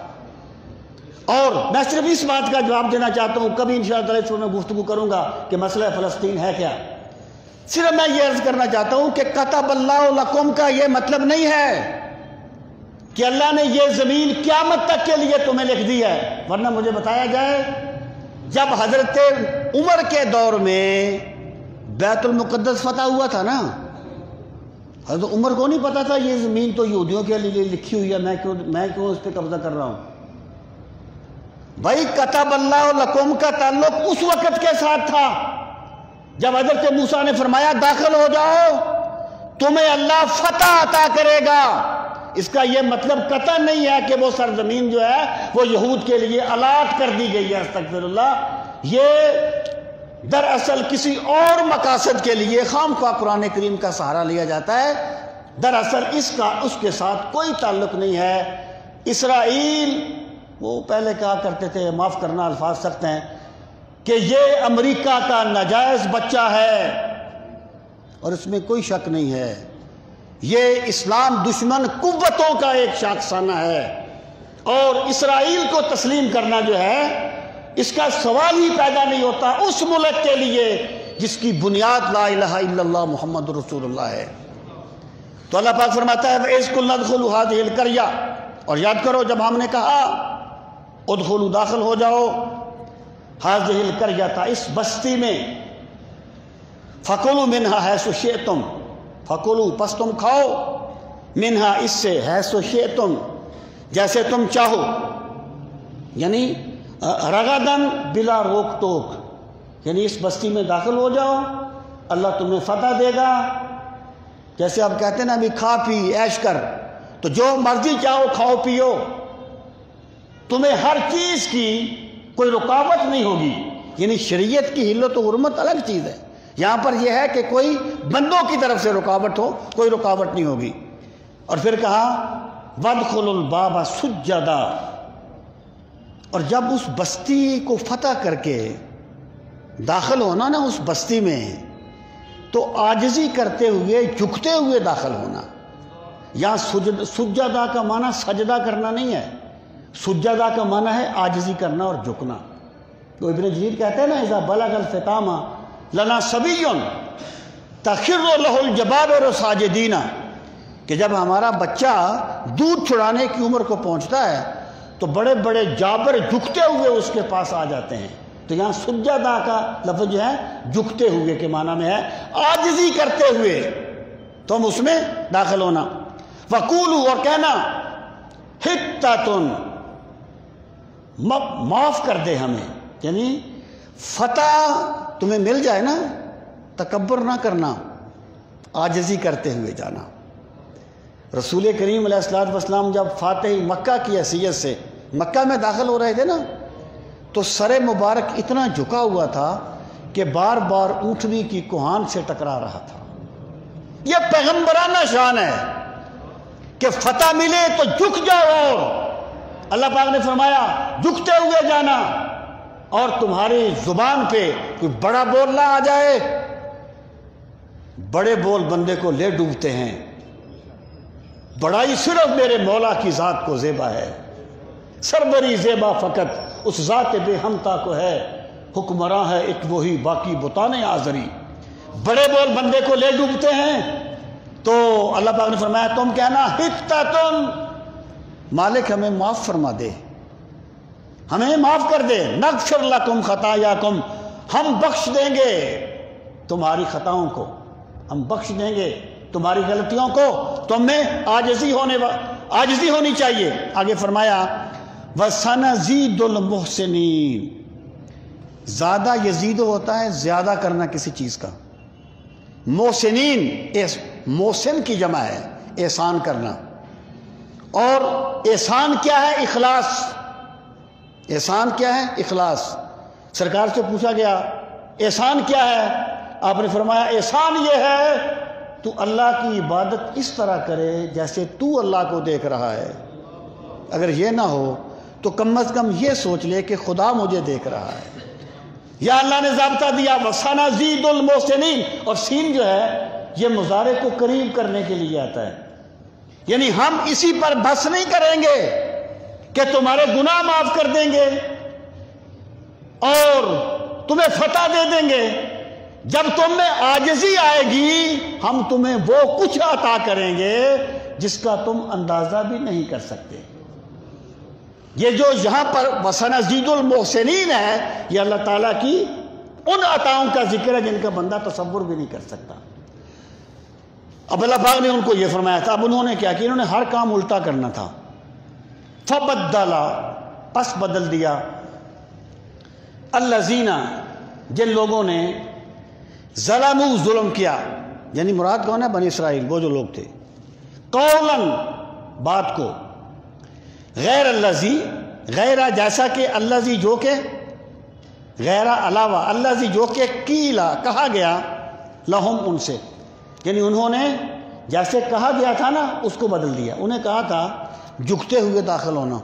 اور میں صرف اس بات کا جواب دینا چاہتا ہوں، کبھی انشاءاللہ اس پر میں گفتگو کروں گا کہ مسئلہ فلسطین ہے کیا، صرف میں یہ عرض کرنا چاہتا ہوں کہ کتب اللہ لکم کا یہ مطلب نہیں ہے کہ اللہ نے یہ زمین قیامت تک کے لیے تمہیں لکھ دی ہے، ورنہ مجھے بتایا جائے جب حضرت عمر کے دور میں بیت المقدس فتح ہوا تھا نا، حضرت عمر کو نہیں پتا تھا یہ زمین تو یہودیوں کے لیے لکھی ہوئی ہے، میں کیوں اس پہ قبضہ کر رہا ہوں؟ بھائی کتب اللہ لکم کا تعلق اس وقت کے ساتھ تھا جب حضرت موسیٰ نے فرمایا داخل ہو جاؤ تمہیں اللہ فتح عطا کرے گا، اس کا یہ مطلب قطع نہیں ہے کہ وہ سرزمین جو ہے وہ یہود کے لیے الاٹ کر دی گئی ہے، استغفر اللہ، یہ دراصل کسی اور مقاصد کے لیے خام خواہ قرآن کریم کا سہارا لیا جاتا ہے، دراصل اس کے ساتھ کوئی تعلق نہیں ہے۔ اسرائیل وہ پہلے کہا کرتے تھے، معاف کرنا الفاظ سخت ہیں، کہ یہ امریکہ کا ناجائز بچہ ہے، اور اس میں کوئی شک نہیں ہے، یہ اسلام دشمن قوتوں کا ایک شاخسانہ ہے، اور اسرائیل کو تسلیم کرنا جو ہے اس کا سوال ہی پیدا نہیں ہوتا اس ملک کے لیے جس کی بنیاد لا الہ الا اللہ محمد رسول اللہ ہے۔ تو اللہ پاک فرماتا ہے وَإِذْ قُلْنَا ادْخُلُوا هَٰذِهِ الْقَرْيَةَ، اور یاد کرو جب ہم نے کہا ادخلوا داخل ہو جاؤ هَٰذِهِ الْقَرْيَةَ اس بستی میں، فَكُلُوا مِنْهَا حَيْثُ شِئْتُمْ، فَكُلُوا پس تم کھاؤ، منہا اس سے، حیث شئتم جیسے تم چاہو، یعنی رغدن بلا روک ٹوک، یعنی اس بستی میں داخل ہو جاؤ اللہ تمہیں فتح دے گا، جیسے آپ کہتے ہیں نا ابھی کھا پی عیش کر، تو جو مرضی چاہو کھاؤ پیو، تمہیں ہر چیز کی کوئی رکاوٹ نہیں ہوگی، یعنی شریعت کی حلت و حرمت الگ چیز ہے، یہاں پر یہ ہے کہ کوئی بندوں کی طرف سے رکاوٹ ہو، کوئی رکاوٹ نہیں ہوگی۔ اور پھر کہا وَادْخُلُوا الْبَابَ سُجَّدًا، اور جب اس بستی کو فتح کر کے داخل ہونا نا اس بستی میں، تو عاجزی کرتے ہوئے جھکتے ہوئے داخل ہونا، یہاں سجدہ کا معنی سجدہ کرنا نہیں ہے، سجدہ کا معنی ہے عاجزی کرنا اور جھکنا۔ تو ابن جریر کہتے ہیں نا اذا بلغ الفطام لنا صبی، تخر لہ الجبابر ساجدین، کہ جب ہمارا بچہ دودھ چھڑانے کی عمر کو پہنچتا ہے تو بڑے بڑے جابر جھکتے ہوئے اس کے پاس آ جاتے ہیں۔ تو یہاں سجدہ کا لفظ جو ہے جھکتے ہوئے کے معنی میں ہے، عاجزی کرتے ہوئے تم اس میں داخل ہونا۔ وَقُولُوا، اور کہنا، حِطَّةٌ، معاف کر دے ہمیں، یعنی فتح تمہیں مل جائے نا، تکبر نہ کرنا، عاجزی کرتے ہوئے جانا۔ رسول کریم علیہ السلام جب فاتح مکہ کی حیثیت سے مکہ میں داخل ہو رہے تھے نا، تو سر مبارک اتنا جھکا ہوا تھا کہ بار بار اونٹنی کی کوہان سے ٹکرا رہا تھا۔ یہ پیغمبرانہ شان ہے کہ فتح ملے تو جھک جاؤ، اور اللہ پاک نے فرمایا جھکتے ہوئے جانا، اور تمہاری زبان پہ کوئی بڑا بول نہ آ جائے۔ بڑے بول بندے کو لے ڈوبتے ہیں، بڑائی صرف میرے مولا کی ذات کو زیبا ہے، سربری زیبا فقط اس ذات بے ہمتا کو ہے، حکمراں ہے ایک وہی باقی بتانے آزری۔ بڑے بول بندے کو لے ڈوبتے ہیں، تو اللہ پاک نے فرمایا تم کہنا حِطَّةٌ، مالک ہمیں معاف فرما دے، ہمیں معاف کر دے، نغفر لکم خطایاکم، ہم بخش دیں گے تمہاری خطاؤں کو، ہم بخش دیں گے تمہاری غلطیوں کو، تم میں عاجزی ہونی چاہیے۔ آگے فرمایا وَسَنَزِيدُ الْمُحْسِنِينَ، زیادہ یزید ہوتا ہے زیادہ کرنا کسی چیز کا، محسنین محسن کی جمع ہے احسان کرنا، اور احسان کیا ہے؟ اخلاص۔ احسان کیا ہے؟ اخلاص۔ سرکار سے پوچھا گیا احسان کیا ہے؟ آپ نے فرمایا احسان یہ ہے تو اللہ کی عبادت اس طرح کرے جیسے تو اللہ کو دیکھ رہا ہے۔ اگر یہ نہ ہو تو کم از کم یہ سوچ لے کہ خدا مجھے دیکھ رہا ہے۔ یا اللہ نے ضابطہ دیا وَسَنَزِيدُ الْمُحْسِنِينَ، اور سین جو ہے یہ مضارع کو قریب کرنے کے لیے آتا ہے، یعنی ہم اسی پر بس نہیں کریں گے کہ تمہارے گناہ معاف کر دیں گے اور تمہیں فتح دے دیں گے، جب تم میں عاجزی آئے گی ہم تمہیں وہ کچھ عطا کریں گے جس کا تم اندازہ بھی نہیں کر سکتے۔ یہ جو یہاں پر وَسَنَزِيدُ الْمُحْسِنِينَ ہے، یہ اللہ تعالیٰ کی ان عطاؤں کا ذکر ہے جن کا بندہ تصور بھی نہیں کر سکتا۔ اب اللہ پاک نے ان کو یہ فرمایا تھا، اب انہوں نے کیا کہ انہوں نے ہر کام الٹا کرنا تھا۔ فَبَدَّلَ، پس بدل دیا، الَّذِينَ، جن لوگوں نے ظلموا، ظلم کیا، یعنی مراد کون ہے؟ بنی اسرائیل، وہ جو لوگ تھے، قولاً، بات کو، غیر الذی، غیرہ جیسا کہ الذی جو کہ، غیرہ علاوہ، الذی جو کہ قیلا کہا گیا، لہم ان سے، یعنی انہوں نے جیسے کہا گیا تھا نا اس کو بدل دیا۔ انہیں کہا تھا جھکتے ہوئے داخل ہونا،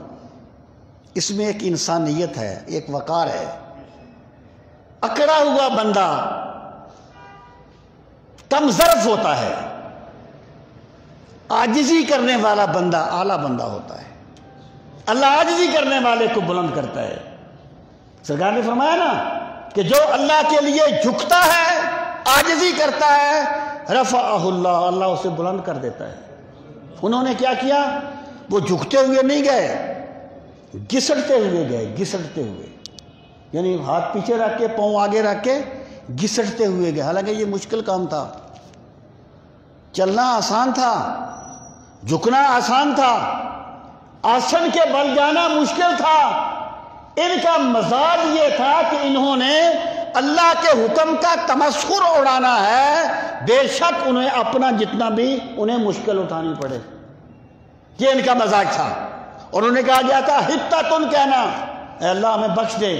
اس میں ایک انسانیت ہے، ایک وقار ہے۔ اکڑا ہوا بندہ کم ظرف ہوتا ہے، عاجزی کرنے والا بندہ اعلیٰ بندہ ہوتا ہے۔ اللہ عاجزی کرنے والے کو بلند کرتا ہے۔ سرکار نے فرمایا نا کہ جو اللہ کے لیے جھکتا ہے، عاجزی کرتا ہے، رفعہ اللہ، اللہ اسے بلند کر دیتا ہے۔ انہوں نے کیا کیا؟ وہ جھکتے ہوئے نہیں گئے، گھسٹتے ہوئے گئے، گھسٹتے ہوئے، یعنی ہاتھ پیچھے رکھ کے پاؤں آگے رکھ کے گھسٹتے ہوئے گئے۔ حالانکہ یہ مشکل کام تھا، چلنا آسان تھا، جھکنا آسان تھا، آسن کے بل جانا مشکل تھا۔ ان کا مزاج یہ تھا کہ انہوں نے اللہ کے حکم کا تمسخر اڑانا ہے، بے شک انہیں اپنا جتنا بھی انہیں مشکل اٹھانی پڑے، یہ ان کا مزاج تھا۔ اور انہیں کہا گیا تھا حِطَّةٌ، کہنا اے اللہ ہمیں بخش دے۔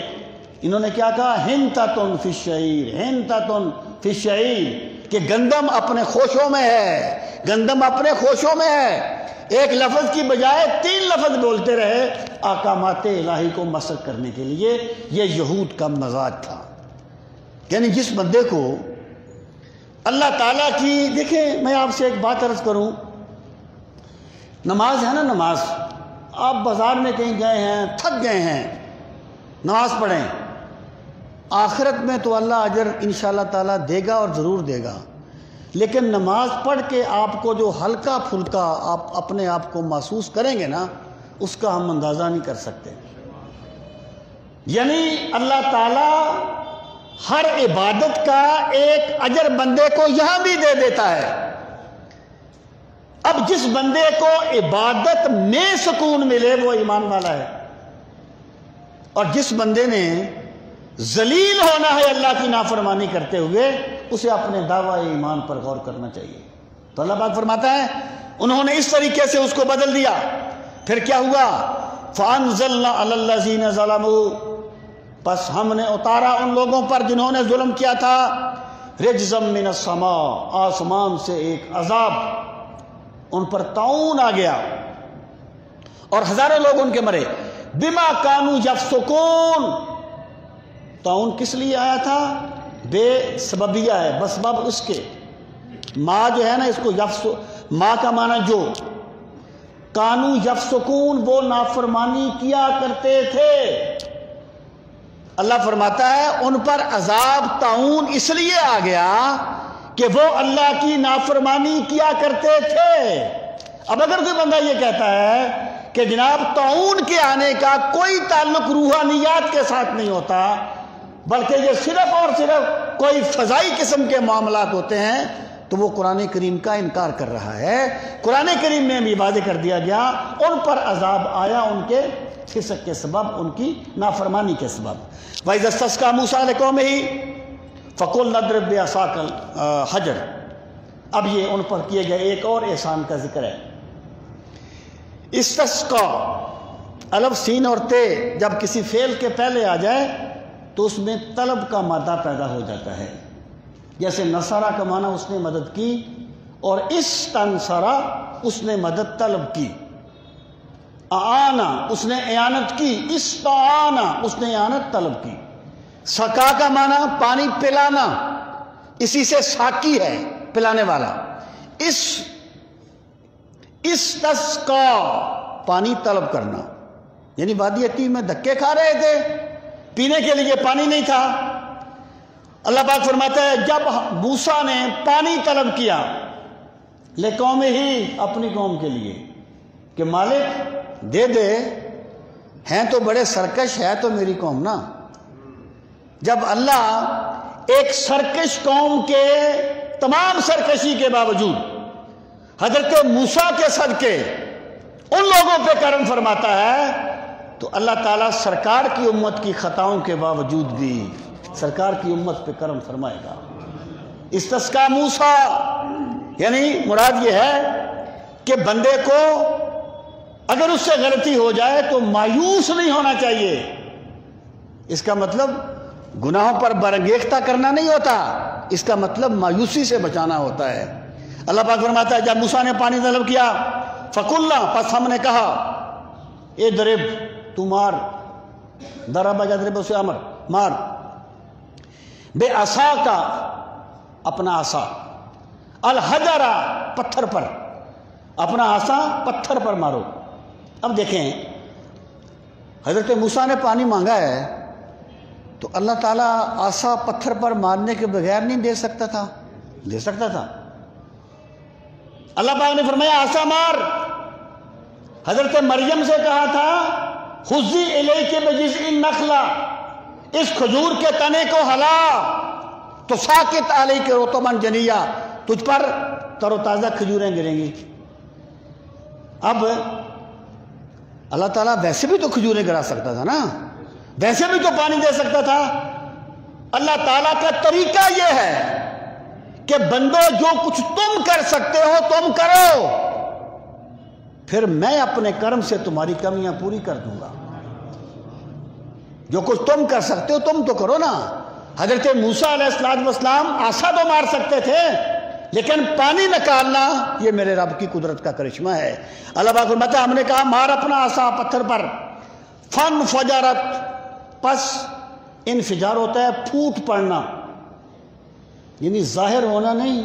انہوں نے کیا کہا؟ حِنْطَةٌ فِي الشَّعِيرِ، حِنْطَةٌ فِي الشَّعِيرِ، کہ گندم اپنے خوشوں میں ہے، گندم اپنے خوشوں میں ہے۔ ایک لفظ کی بجائے 3 لفظ بولتے رہے احکامات الہی کو مسخ کرنے کے لیے۔ یہ یہود کا مزاج تھا، یعنی جس بندے کو اللہ تعالیٰ کی، دیکھیں میں آپ سے ایک بات عرض کروں، نماز ہے نا، نماز، آپ بازار میں کہیں گئے ہیں، تھک گئے ہیں، نماز پڑھیں، آخرت میں تو اللہ اجر انشاءاللہ تعالیٰ دے گا اور ضرور دے گا، لیکن نماز پڑھ کے آپ کو جو ہلکا پھلکا آپ اپنے آپ کو محسوس کریں گے نا، اس کا ہم اندازہ نہیں کر سکتے۔ یعنی اللہ تعالیٰ ہر عبادت کا ایک اجر بندے کو یہاں بھی دے دیتا ہے۔ اب جس بندے کو عبادت میں سکون ملے وہ ایمان والا ہے، اور جس بندے نے ذلیل ہونا ہے اللہ کی نافرمانی کرتے ہوئے، اسے اپنے دعویٰ ایمان پر غور کرنا چاہیے۔ تو اللہ پاک فرماتا ہے انہوں نے اس طریقے سے اس کو بدل دیا۔ پھر کیا ہوا؟ فَأَنزَلْنَا عَلَى الَّذِينَ ظَلَمُوا، پس ہم نے اتارا ان لوگوں پر جنہوں نے ظلم کیا تھا، رجزم من السماء، آسمان سے ایک عذاب، ان پر طاعون آ گیا اور ہزاروں لوگ ان کے مرے۔ بما کانوا یفسقون، طاعون کس لیے آیا تھا؟ بے سببیہ ہے، بسبب اس کے۔ ما جو ہے نا، اس کو ما کا معنی جو، کانوا یفسقون، وہ نافرمانی کیا کرتے تھے۔ اللہ فرماتا ہے ان پر عذاب طاعون اس لیے آ گیا کہ وہ اللہ کی نافرمانی کیا کرتے تھے۔ اب اگر کوئی بندہ یہ کہتا ہے کہ جناب طاعون کے آنے کا کوئی تعلق روحانیات کے ساتھ نہیں ہوتا، بلکہ یہ صرف اور صرف کوئی فضائی قسم کے معاملات ہوتے ہیں، تو وہ قرآن کریم کا انکار کر رہا ہے۔ قرآن کریم میں بھی واضح کر دیا گیا ان پر عذاب آیا ان کے فسق کے سبب، ان کی نافرمانی کے سبب۔ وَإِذَا اسْتَسْقَىٰ مُوسَىٰ لِقَوْمِهِ فَقُلْنَا اضْرِب بِّعَصَاكَ الْحَجَرَ۔ اب یہ ان پر کیے گئے ایک اور احسان کا ذکر ہے۔ استسقا، الف سین اور تے جب کسی فعل کے پہلے آ جائے تو اس میں طلب کا مادہ پیدا ہو جاتا ہے۔ جیسے نصرہ کا معنی اس نے مدد کی، اور استنصرہ اس نے مدد طلب کی۔ آنا اس نے اعانت کی، استعانا اس نے اعانت طلب کی۔ سقا کا معنی پانی پلانا، اسی سے ساقی ہے پلانے والا۔ استسقا پانی طلب کرنا، یعنی وادی عتیق میں دھکے کھا رہے تھے، پینے کے لیے پانی نہیں تھا۔ اللہ پاک فرماتا ہے جب موسیٰ نے پانی طلب کیا لقومہ ہی، اپنی قوم کے لیے، کہ مالک دے دے، ہیں تو بڑے سرکش، ہے تو میری قوم نا۔ جب اللہ ایک سرکش قوم کے تمام سرکشی کے باوجود حضرت موسیٰ کے صدقے ان لوگوں پہ کرم فرماتا ہے، تو اللہ تعالیٰ سرکار کی امت کی خطاؤں کے باوجود بھی سرکار کی امت پہ کرم فرمائے گا۔ استسقا موسیٰ، یعنی مراد یہ ہے کہ بندے کو اگر اس سے غلطی ہو جائے تو مایوس نہیں ہونا چاہیے۔ اس کا مطلب گناہوں پر برانگیختہ کرنا نہیں ہوتا، اس کا مطلب مایوسی سے بچانا ہوتا ہے۔ اللہ پاک فرماتا ہے جب موسیٰ نے پانی طلب کیا، فَقُلْنَا پس ہم نے کہا، اضرب تو مار، ضرب یضرب سے امر مار، بے عصا کا اپنا عصا، الحجر پتھر پر، اپنا عصا پتھر پر مارو۔ اب دیکھیں حضرت موسیٰ نے پانی مانگا ہے تو اللہ تعالیٰ عصا پتھر پر مارنے کے بغیر نہیں دے سکتا تھا؟ دے سکتا تھا۔ اللہ پاک نے فرمایا عصا مار۔ حضرت مریم سے کہا تھا خذی الیک بجذع النخلہ، اس کھجور کے تنے کو ہلا تو ساقط علیک رطبا جنیا، تجھ پر تر و تازہ کھجوریں گریں گی۔ اب اللہ تعالیٰ ویسے بھی تو کھجوریں گرا سکتا تھا نا، ویسے بھی تو پانی دے سکتا تھا۔ اللہ تعالیٰ کا طریقہ یہ ہے کہ بندو جو کچھ تم کر سکتے ہو تم کرو، پھر میں اپنے کرم سے تمہاری کمیاں پوری کر دوں گا۔ جو کچھ تم کر سکتے ہو تم تو کرو نا۔ حضرت موسیٰ علیہ السلام عصا تو مار سکتے تھے، لیکن پانی نکالنا یہ میرے رب کی قدرت کا کرشمہ ہے۔ اللہ پاک فرماتا ہے ہم نے کہا مار اپنا عصا پتھر پر، فانفجرت پس انفجار ہوتا ہے پھوٹ پڑنا، یعنی ظاہر ہونا نہیں،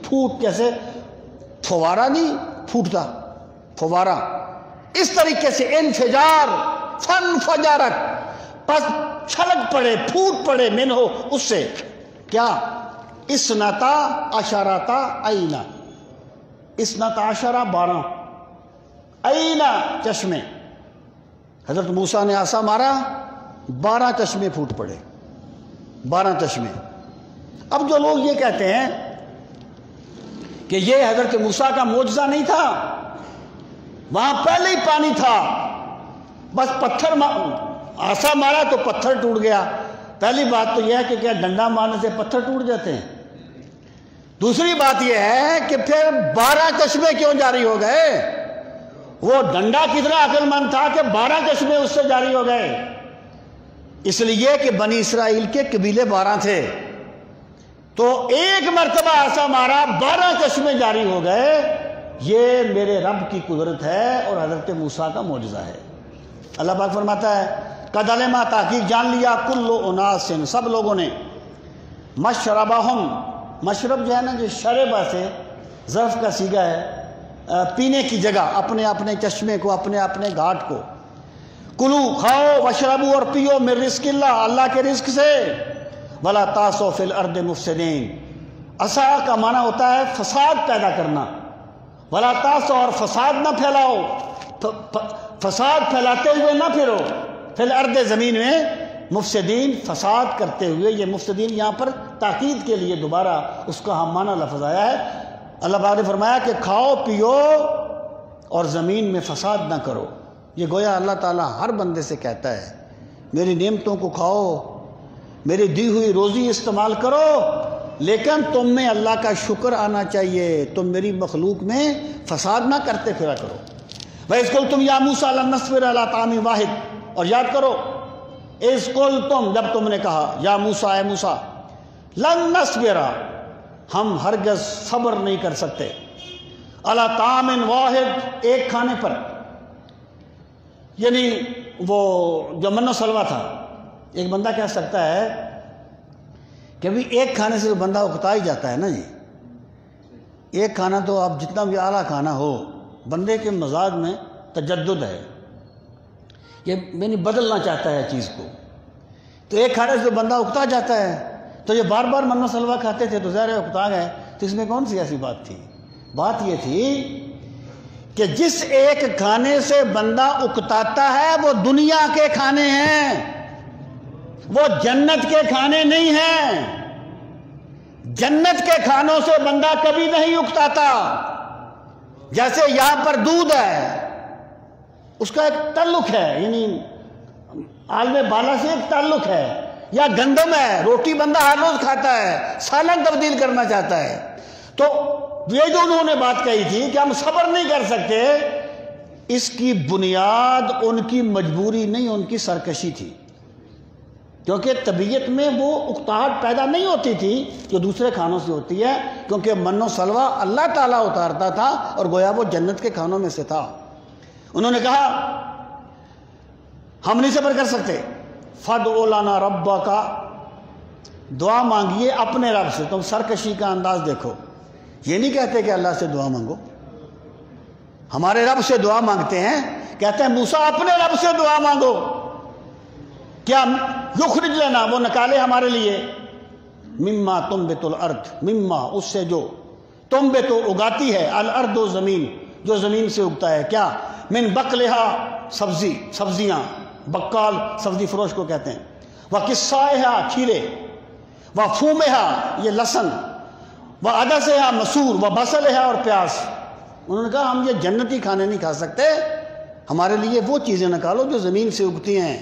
پھوٹ کیسے فوارہ نہیں پھوٹتا، فوارہ اس طریقے سے انفجار، فانفجرت پس چھلک پڑے، پھوٹ پڑے، من ہو اس سے کیا اسنتا عشرتا عینا، اسنتا عشرہ 12، عینا چشمے. حضرت موسیٰ نے عصا مارا، 12 چشمے پھوٹ پڑے، 12 چشمے. اب جو لوگ یہ کہتے ہیں کہ یہ حضرت موسیٰ کا معجزہ نہیں تھا، وہاں پہلے ہی پانی تھا، بس پتھر عصا مارا تو پتھر ٹوٹ گیا. پہلی بات تو یہ ہے کہ کیا ڈنڈا مارنے سے پتھر ٹوٹ جاتے ہیں؟ دوسری بات یہ ہے کہ پھر 12 چشمے کیوں جاری ہو گئے؟ وہ ڈنڈا کتنا عقل مند تھا کہ 12 چشمے اس سے جاری ہو گئے؟ اس لیے کہ بنی اسرائیل کے قبیلے 12 تھے، تو ایک مرتبہ عصا مارا 12 چشمے جاری ہو گئے. یہ میرے رب کی قدرت ہے اور حضرت موسیٰ کا معجزہ ہے. اللہ پاک فرماتا ہے قد علما، تحقیق جان لیا، کل اناس، سب لوگوں نے، مشربہم، مشرب جو ہے نا جو شربہ سے ظرف کا صیغہ ہے، پینے کی جگہ، اپنے اپنے چشمے کو، اپنے اپنے گھاٹ کو. کلو، کھاؤ، وشربو، اور پیو، من رزق اللہ، اللہ کے رزق سے. ولا تعثوا فی الارض مفسدین، عصا کا معنی ہوتا ہے فساد پیدا کرنا. ولا تعثوا، اور فساد نہ پھیلاؤ، فساد پھیلاتے ہوئے نہ پھرو، فی الارض، زمین میں، مفسدین، فساد کرتے ہوئے. یہ مفسدین یہاں پر تاکید کے لیے دوبارہ اس کا ہم معنی لفظ آیا ہے. اللہ پاک نے فرمایا کہ کھاؤ پیو اور زمین میں فساد نہ کرو. یہ گویا اللہ تعالیٰ ہر بندے سے کہتا ہے میری نعمتوں کو کھاؤ، میری دی ہوئی روزی استعمال کرو، لیکن تم میں اللہ کا شکر آنا چاہیے، تم میری مخلوق میں فساد نہ کرتے پھرا کرو. وَإِذْ قُلْتُمْ يَا مُوسَىٰ لَن نَّصْبِرَ عَلَىٰ طَعَامٍ وَاحِدٍ، اور یاد کرو اِذْ قُلْتُمْ، جب تم نے کہا، یا موسیٰ، اے موسیٰ، لن نصبر، ہم ہرگز صبر نہیں کر سکتے، علی طعام واحد، ایک کھانے پر. یعنی وہ جو من و سلوہ تھا. ایک بندہ کہہ سکتا ہے کہ بھی ایک کھانے سے تو بندہ اکتا ہی جاتا ہے نا جی. ایک کھانا تو آپ جتنا بھی اعلیٰ کھانا ہو، بندے کے مزاج میں تجدد ہے، یہ یعنی بدلنا چاہتا ہے چیز کو، تو ایک کھانے سے تو بندہ اکتا جاتا ہے. تو یہ بار بار من و سلوہ کھاتے تھے تو ظاہر ہے اکتا گئے. تو اس میں کون سی ایسی بات تھی؟ بات یہ تھی کہ جس ایک کھانے سے بندہ اکتاتا ہے وہ دنیا کے کھانے ہیں، وہ جنت کے کھانے نہیں ہیں. جنت کے کھانوں سے بندہ کبھی نہیں اکتاتا. جیسے یہاں پر دودھ ہے، اس کا ایک تعلق ہے، یعنی عالم بالا سے ایک تعلق ہے. یا گندم ہے، روٹی بندہ ہر روز کھاتا ہے، سالن تبدیل کرنا چاہتا ہے. تو یہ جو انہوں نے بات کہی تھی کہ ہم صبر نہیں کر سکتے، اس کی بنیاد ان کی مجبوری نہیں، ان کی سرکشی تھی. کیونکہ طبیعت میں وہ اکتاہٹ پیدا نہیں ہوتی تھی جو دوسرے کھانوں سے ہوتی ہے، کیونکہ من و سلوہ اللہ تعالیٰ اتارتا تھا اور گویا وہ جنت کے کھانوں میں سے تھا. انہوں نے کہا ہم نہیں صبر کر سکتے. فَادْعُ لَنَا رَبَّكَ، دعا مانگیے اپنے رب سے. تم سرکشی کا انداز دیکھو، یہ نہیں کہتے کہ اللہ سے دعا مانگو، ہمارے رب سے دعا مانگتے ہیں. کہتے ہیں موسیٰ اپنے رب سے دعا مانگو. کیا یخرج لنا، وہ نکالے ہمارے لیے، مما تنبت الارض، مما اس سے جو تنبت اگاتی ہے، الارض زمین، جو زمین سے اگتا ہے. کیا؟ من بقلہا، سبزیاں، بقال سبزی فروش کو کہتے ہیں. وقصائہا، کھیرے، وفومہا، یہ لہسن، وعدسہا، مسور، وبصلہا، اور پیاز. انہوں نے کہا ہم یہ جنتی کھانے نہیں کھا سکتے، ہمارے لیے وہ چیزیں نکالو جو زمین سے اگتی ہیں،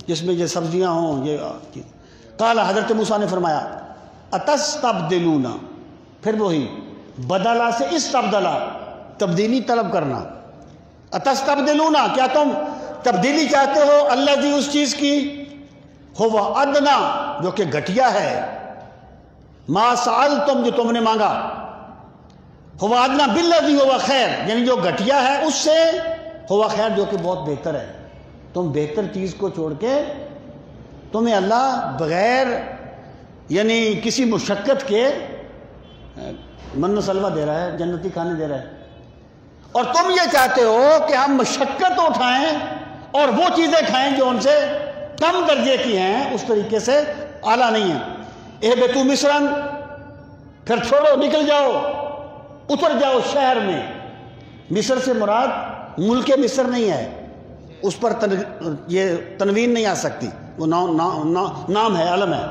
جس میں یہ سبزیاں ہوں. یہ قال، حضرت موسیٰ نے فرمایا اتستبدلون، پھر وہی بدلا سے استبدلا، تبدیلی طلب کرنا. اتستبدلون، کیا تم تبدیلی چاہتے ہو الذی، اس چیز کی، ہوا ادنا، جو کہ گھٹیا ہے، ما سألتم، جو تم نے مانگا، ہوا ادنا بالذی ہوا خیر، یعنی جو گھٹیا ہے اس سے ہوا خیر، جو کہ بہت بہتر ہے. تم بہتر چیز کو چھوڑ کے تمہیں اللہ بغیر یعنی کسی مشقت کے من و سلوہ دے رہا ہے، جنتی کھانے دے رہا ہے. اور تم یہ چاہتے ہو کہ ہم مشقت اٹھائیں اور وہ چیزیں کھائیں جو ان سے کم درجے کی ہیں، اس طریقے سے اعلیٰ نہیں ہیں. اہبطوا مصرا، پھر چھوڑو، نکل جاؤ، اتر جاؤ شہر میں۔ مصر سے مراد ملک مصر نہیں ہے، اس پر یہ تنوین نہیں آ سکتی، وہ نام ہے، علم ہے۔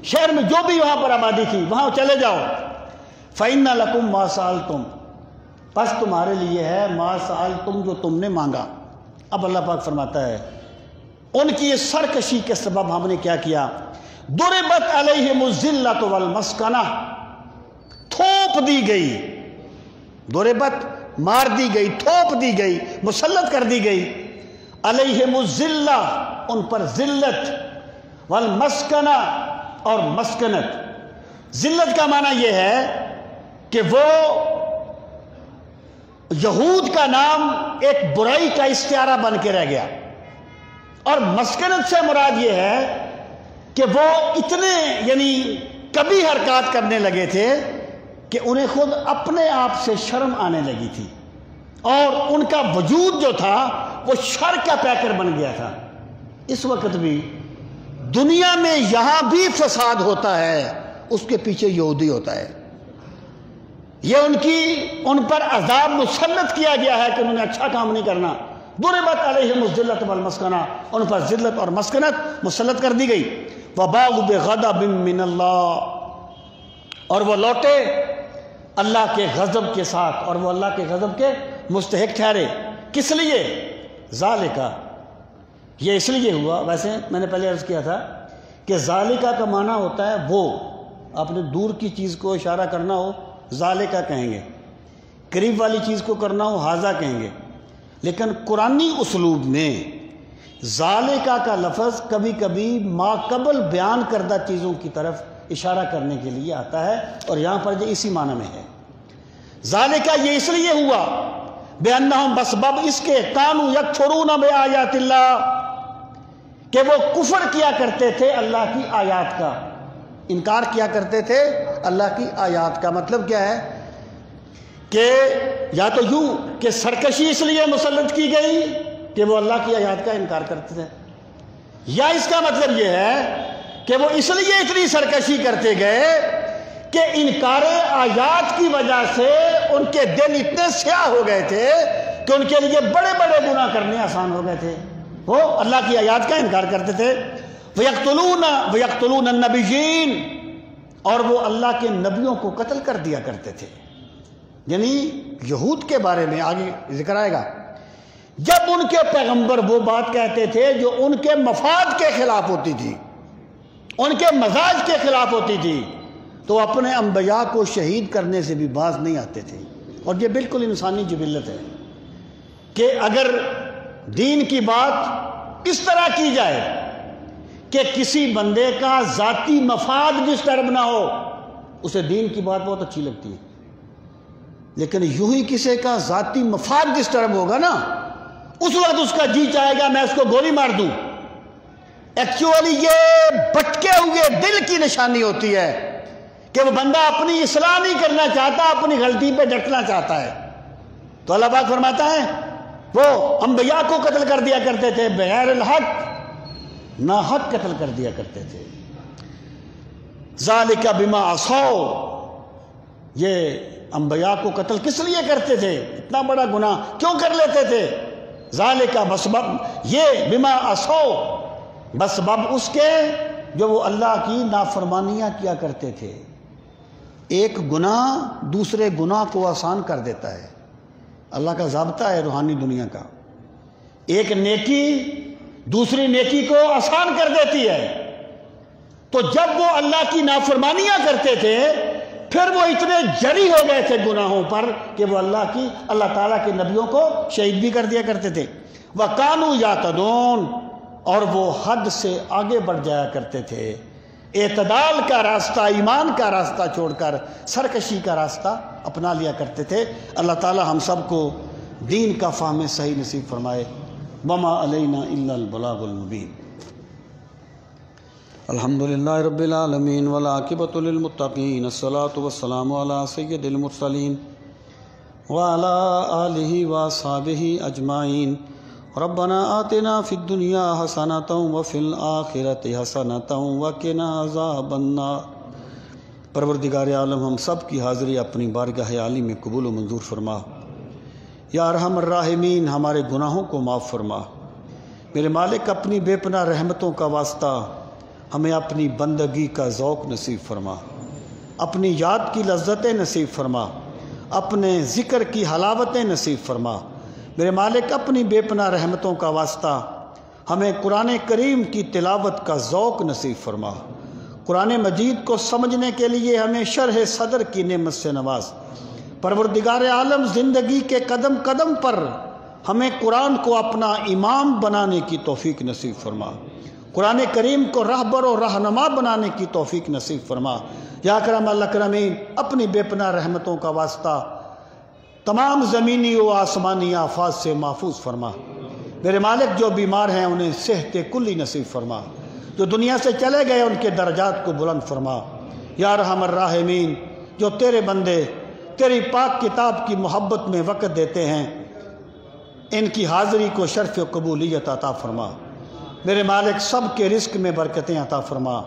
شہر میں جو بھی وہاں پر آبادی تھی وہاں چلے جاؤ۔ فَإِنَّ لَكُمْ مَا سَأَلْتُمْ، پس تمہارے لیے ہے مَا سَأَلْتُمْ، جو تم نے مانگا۔ اب اللہ پاک فرماتا ہے ان کی یہ سرکشی کے سبب ہم نے کیا کیا، ضُرِبَتْ عَلَيْهِمُ الذِّلَّةُ وَالْمَسْكَنَةُ، تھوپ دی گئی، ضُرِبَتْ مار دی گئی، تھوپ دی گئی، مسلط کر دی گئی، علیہم الذلہ، ان پر ذلت، والمسکنہ، اور مسکنت۔ ذلت کا معنی یہ ہے کہ وہ یہود کا نام ایک برائی کا استعارہ بن کے رہ گیا، اور مسکنت سے مراد یہ ہے کہ وہ اتنے یعنی کبھی حرکات کرنے لگے تھے کہ انہیں خود اپنے آپ سے شرم آنے لگی تھی، اور ان کا وجود جو تھا وہ شر کا پیکر بن گیا تھا۔ اس وقت بھی دنیا میں یہاں بھی فساد ہوتا ہے، اس کے پیچھے یہودی ہوتا ہے۔ یہ ان پر عذاب مسلط کیا گیا ہے کہ انہوں نے اچھا کام نہیں کرنا۔ ضربت علیہم الذلۃ والمسکنہ، ان پر ذلت اور مسکنت مسلط کر دی گئی۔ وباءوا بغضب من اللہ، اور وہ لوٹے اللہ کے غضب کے ساتھ، اور وہ اللہ کے غضب کے مستحق ٹھہرے۔ کس لیے؟ ذالکہ، یہ اس لیے ہوا، ویسے میں نے پہلے عرض کیا تھا کہ ذالکہ کا معنی ہوتا ہے وہ، آپ نے دور کی چیز کو اشارہ کرنا ہو ذالکہ کہیں گے، قریب والی چیز کو کرنا ہو ھذا کہیں گے، لیکن قرآنی اسلوب میں ذالکہ کا لفظ کبھی کبھی ما قبل بیان کردہ چیزوں کی طرف اشارہ کرنے کے لیے آتا ہے، اور یہاں پر یہ اسی معنی میں ہے۔ ذالکہ یہ اس لیے ہوا بِأَنَّهُمْ، بسبب اس کے، کانوا یکفرون بآیات اللہ، کہ وہ کفر کیا کرتے تھے اللہ کی آیات کا، انکار کیا کرتے تھے اللہ کی آیات کا۔ مطلب کیا ہے کہ یا تو یوں کہ سرکشی اس لیے مسلط کی گئی کہ وہ اللہ کی آیات کا انکار کرتے تھے، یا اس کا مطلب یہ ہے کہ وہ اس لیے اتنی سرکشی کرتے گئے کہ انکار آیات کی وجہ سے ان کے دل اتنے سیاہ ہو گئے تھے کہ ان کے لیے بڑے بڑے گناہ کرنے آسان ہو گئے تھے۔ وہ اللہ کی آیات کا انکار کرتے تھے۔ وَيَقْتُلُونَ النَّبِيِّينَ، اور وہ اللہ کے نبیوں کو قتل کر دیا کرتے تھے۔ یعنی یہود کے بارے میں آگے ذکر آئے گا، جب ان کے پیغمبر وہ بات کہتے تھے جو ان کے مفاد کے خلاف ہوتی تھی، ان کے مزاج کے خلاف ہوتی تھی، تو اپنے انبیاء کو شہید کرنے سے بھی باز نہیں آتے تھے۔ اور یہ بالکل انسانی جبلت ہے کہ اگر دین کی بات اس طرح کی جائے کہ کسی بندے کا ذاتی مفاد ڈسٹرب نہ ہو، اسے دین کی بات بہت اچھی لگتی ہے، لیکن یوں ہی کسی کا ذاتی مفاد ڈسٹرب ہوگا نا، اس وقت اس کا جی چاہے گا میں اس کو گولی مار دوں۔ ایکچولی یہ بھٹکے ہوئے دل کی نشانی ہوتی ہے کہ وہ بندہ اپنی اصلاح نہیں کرنا چاہتا، اپنی غلطی پہ ڈٹنا چاہتا ہے۔ تو اللہ پاک فرماتا ہے وہ انبیاء کو قتل کر دیا کرتے تھے بغیر الحق، ناحق قتل کر دیا کرتے تھے۔ ذالک بما عصوا، یہ انبیاء کو قتل کس لیے کرتے تھے؟ اتنا بڑا گناہ کیوں کر لیتے تھے؟ ذالک بسبب، یہ بما عصوا، بسبب اس کے جو وہ اللہ کی نافرمانیاں کیا کرتے تھے۔ ایک گناہ دوسرے گناہ کو آسان کر دیتا ہے، اللہ کا ضابطہ ہے روحانی دنیا کا۔ ایک نیکی دوسری نیکی کو آسان کر دیتی ہے۔ تو جب وہ اللہ کی نافرمانیاں کرتے تھے پھر وہ اتنے جری ہو گئے تھے گناہوں پر کہ وہ اللہ تعالیٰ کے نبیوں کو شہید بھی کر دیا کرتے تھے۔ وَقَانُوا يَعْتَدُونَ، اور وہ حد سے آگے بڑھ جایا کرتے تھے، اعتدال کا راستہ، ایمان کا راستہ چھوڑ کر سرکشی کا راستہ اپنا لیا کرتے تھے۔ اللہ تعالی ہم سب کو دین کا فہم صحیح نصیب فرمائے۔ وما علینا الا البلاغ المبین۔ الحمدللہ رب العالمین والعاقبۃ للمتقین، الصلاۃ والسلام علی سید المرسلین وعلی آلہ واصحابہ اجمعین۔ ربنا آتنا فی الدنیا حسنۃ وفی الآخرۃ حسنۃ وقنا عذاب النار۔ پروردگار عالم ہم سب کی حاضری اپنی بارگاہ عالی میں قبول و منظور فرما۔ یا ارحم الراحمین ہمارے گناہوں کو معاف فرما۔ میرے مالک اپنی بے پناہ رحمتوں کا واسطہ ہمیں اپنی بندگی کا ذوق نصیب فرما، اپنی یاد کی لذتیں نصیب فرما، اپنے ذکر کی حلاوتیں نصیب فرما۔ میرے مالک اپنی بے پناہ رحمتوں کا واسطہ ہمیں قرآن کریم کی تلاوت کا ذوق نصیب فرما، قرآن مجید کو سمجھنے کے لیے ہمیں شرح صدر کی نعمت سے نواز۔ پروردگار عالم زندگی کے قدم قدم پر ہمیں قرآن کو اپنا امام بنانے کی توفیق نصیب فرما، قرآن کریم کو رہبر و رہنما بنانے کی توفیق نصیب فرما۔ یا اکرم الاکرمین اپنی بے پناہ رحمتوں کا واسطہ تمام زمینی و آسمانی آفات سے محفوظ فرما۔ میرے مالک جو بیمار ہیں انہیں صحت کلی نصیب فرما، جو دنیا سے چلے گئے ان کے درجات کو بلند فرما۔ یا ارحم الراحمین جو تیرے بندے تیری پاک کتاب کی محبت میں وقت دیتے ہیں ان کی حاضری کو شرف و قبولیت عطا فرما۔ میرے مالک سب کے رزق میں برکتیں عطا فرما۔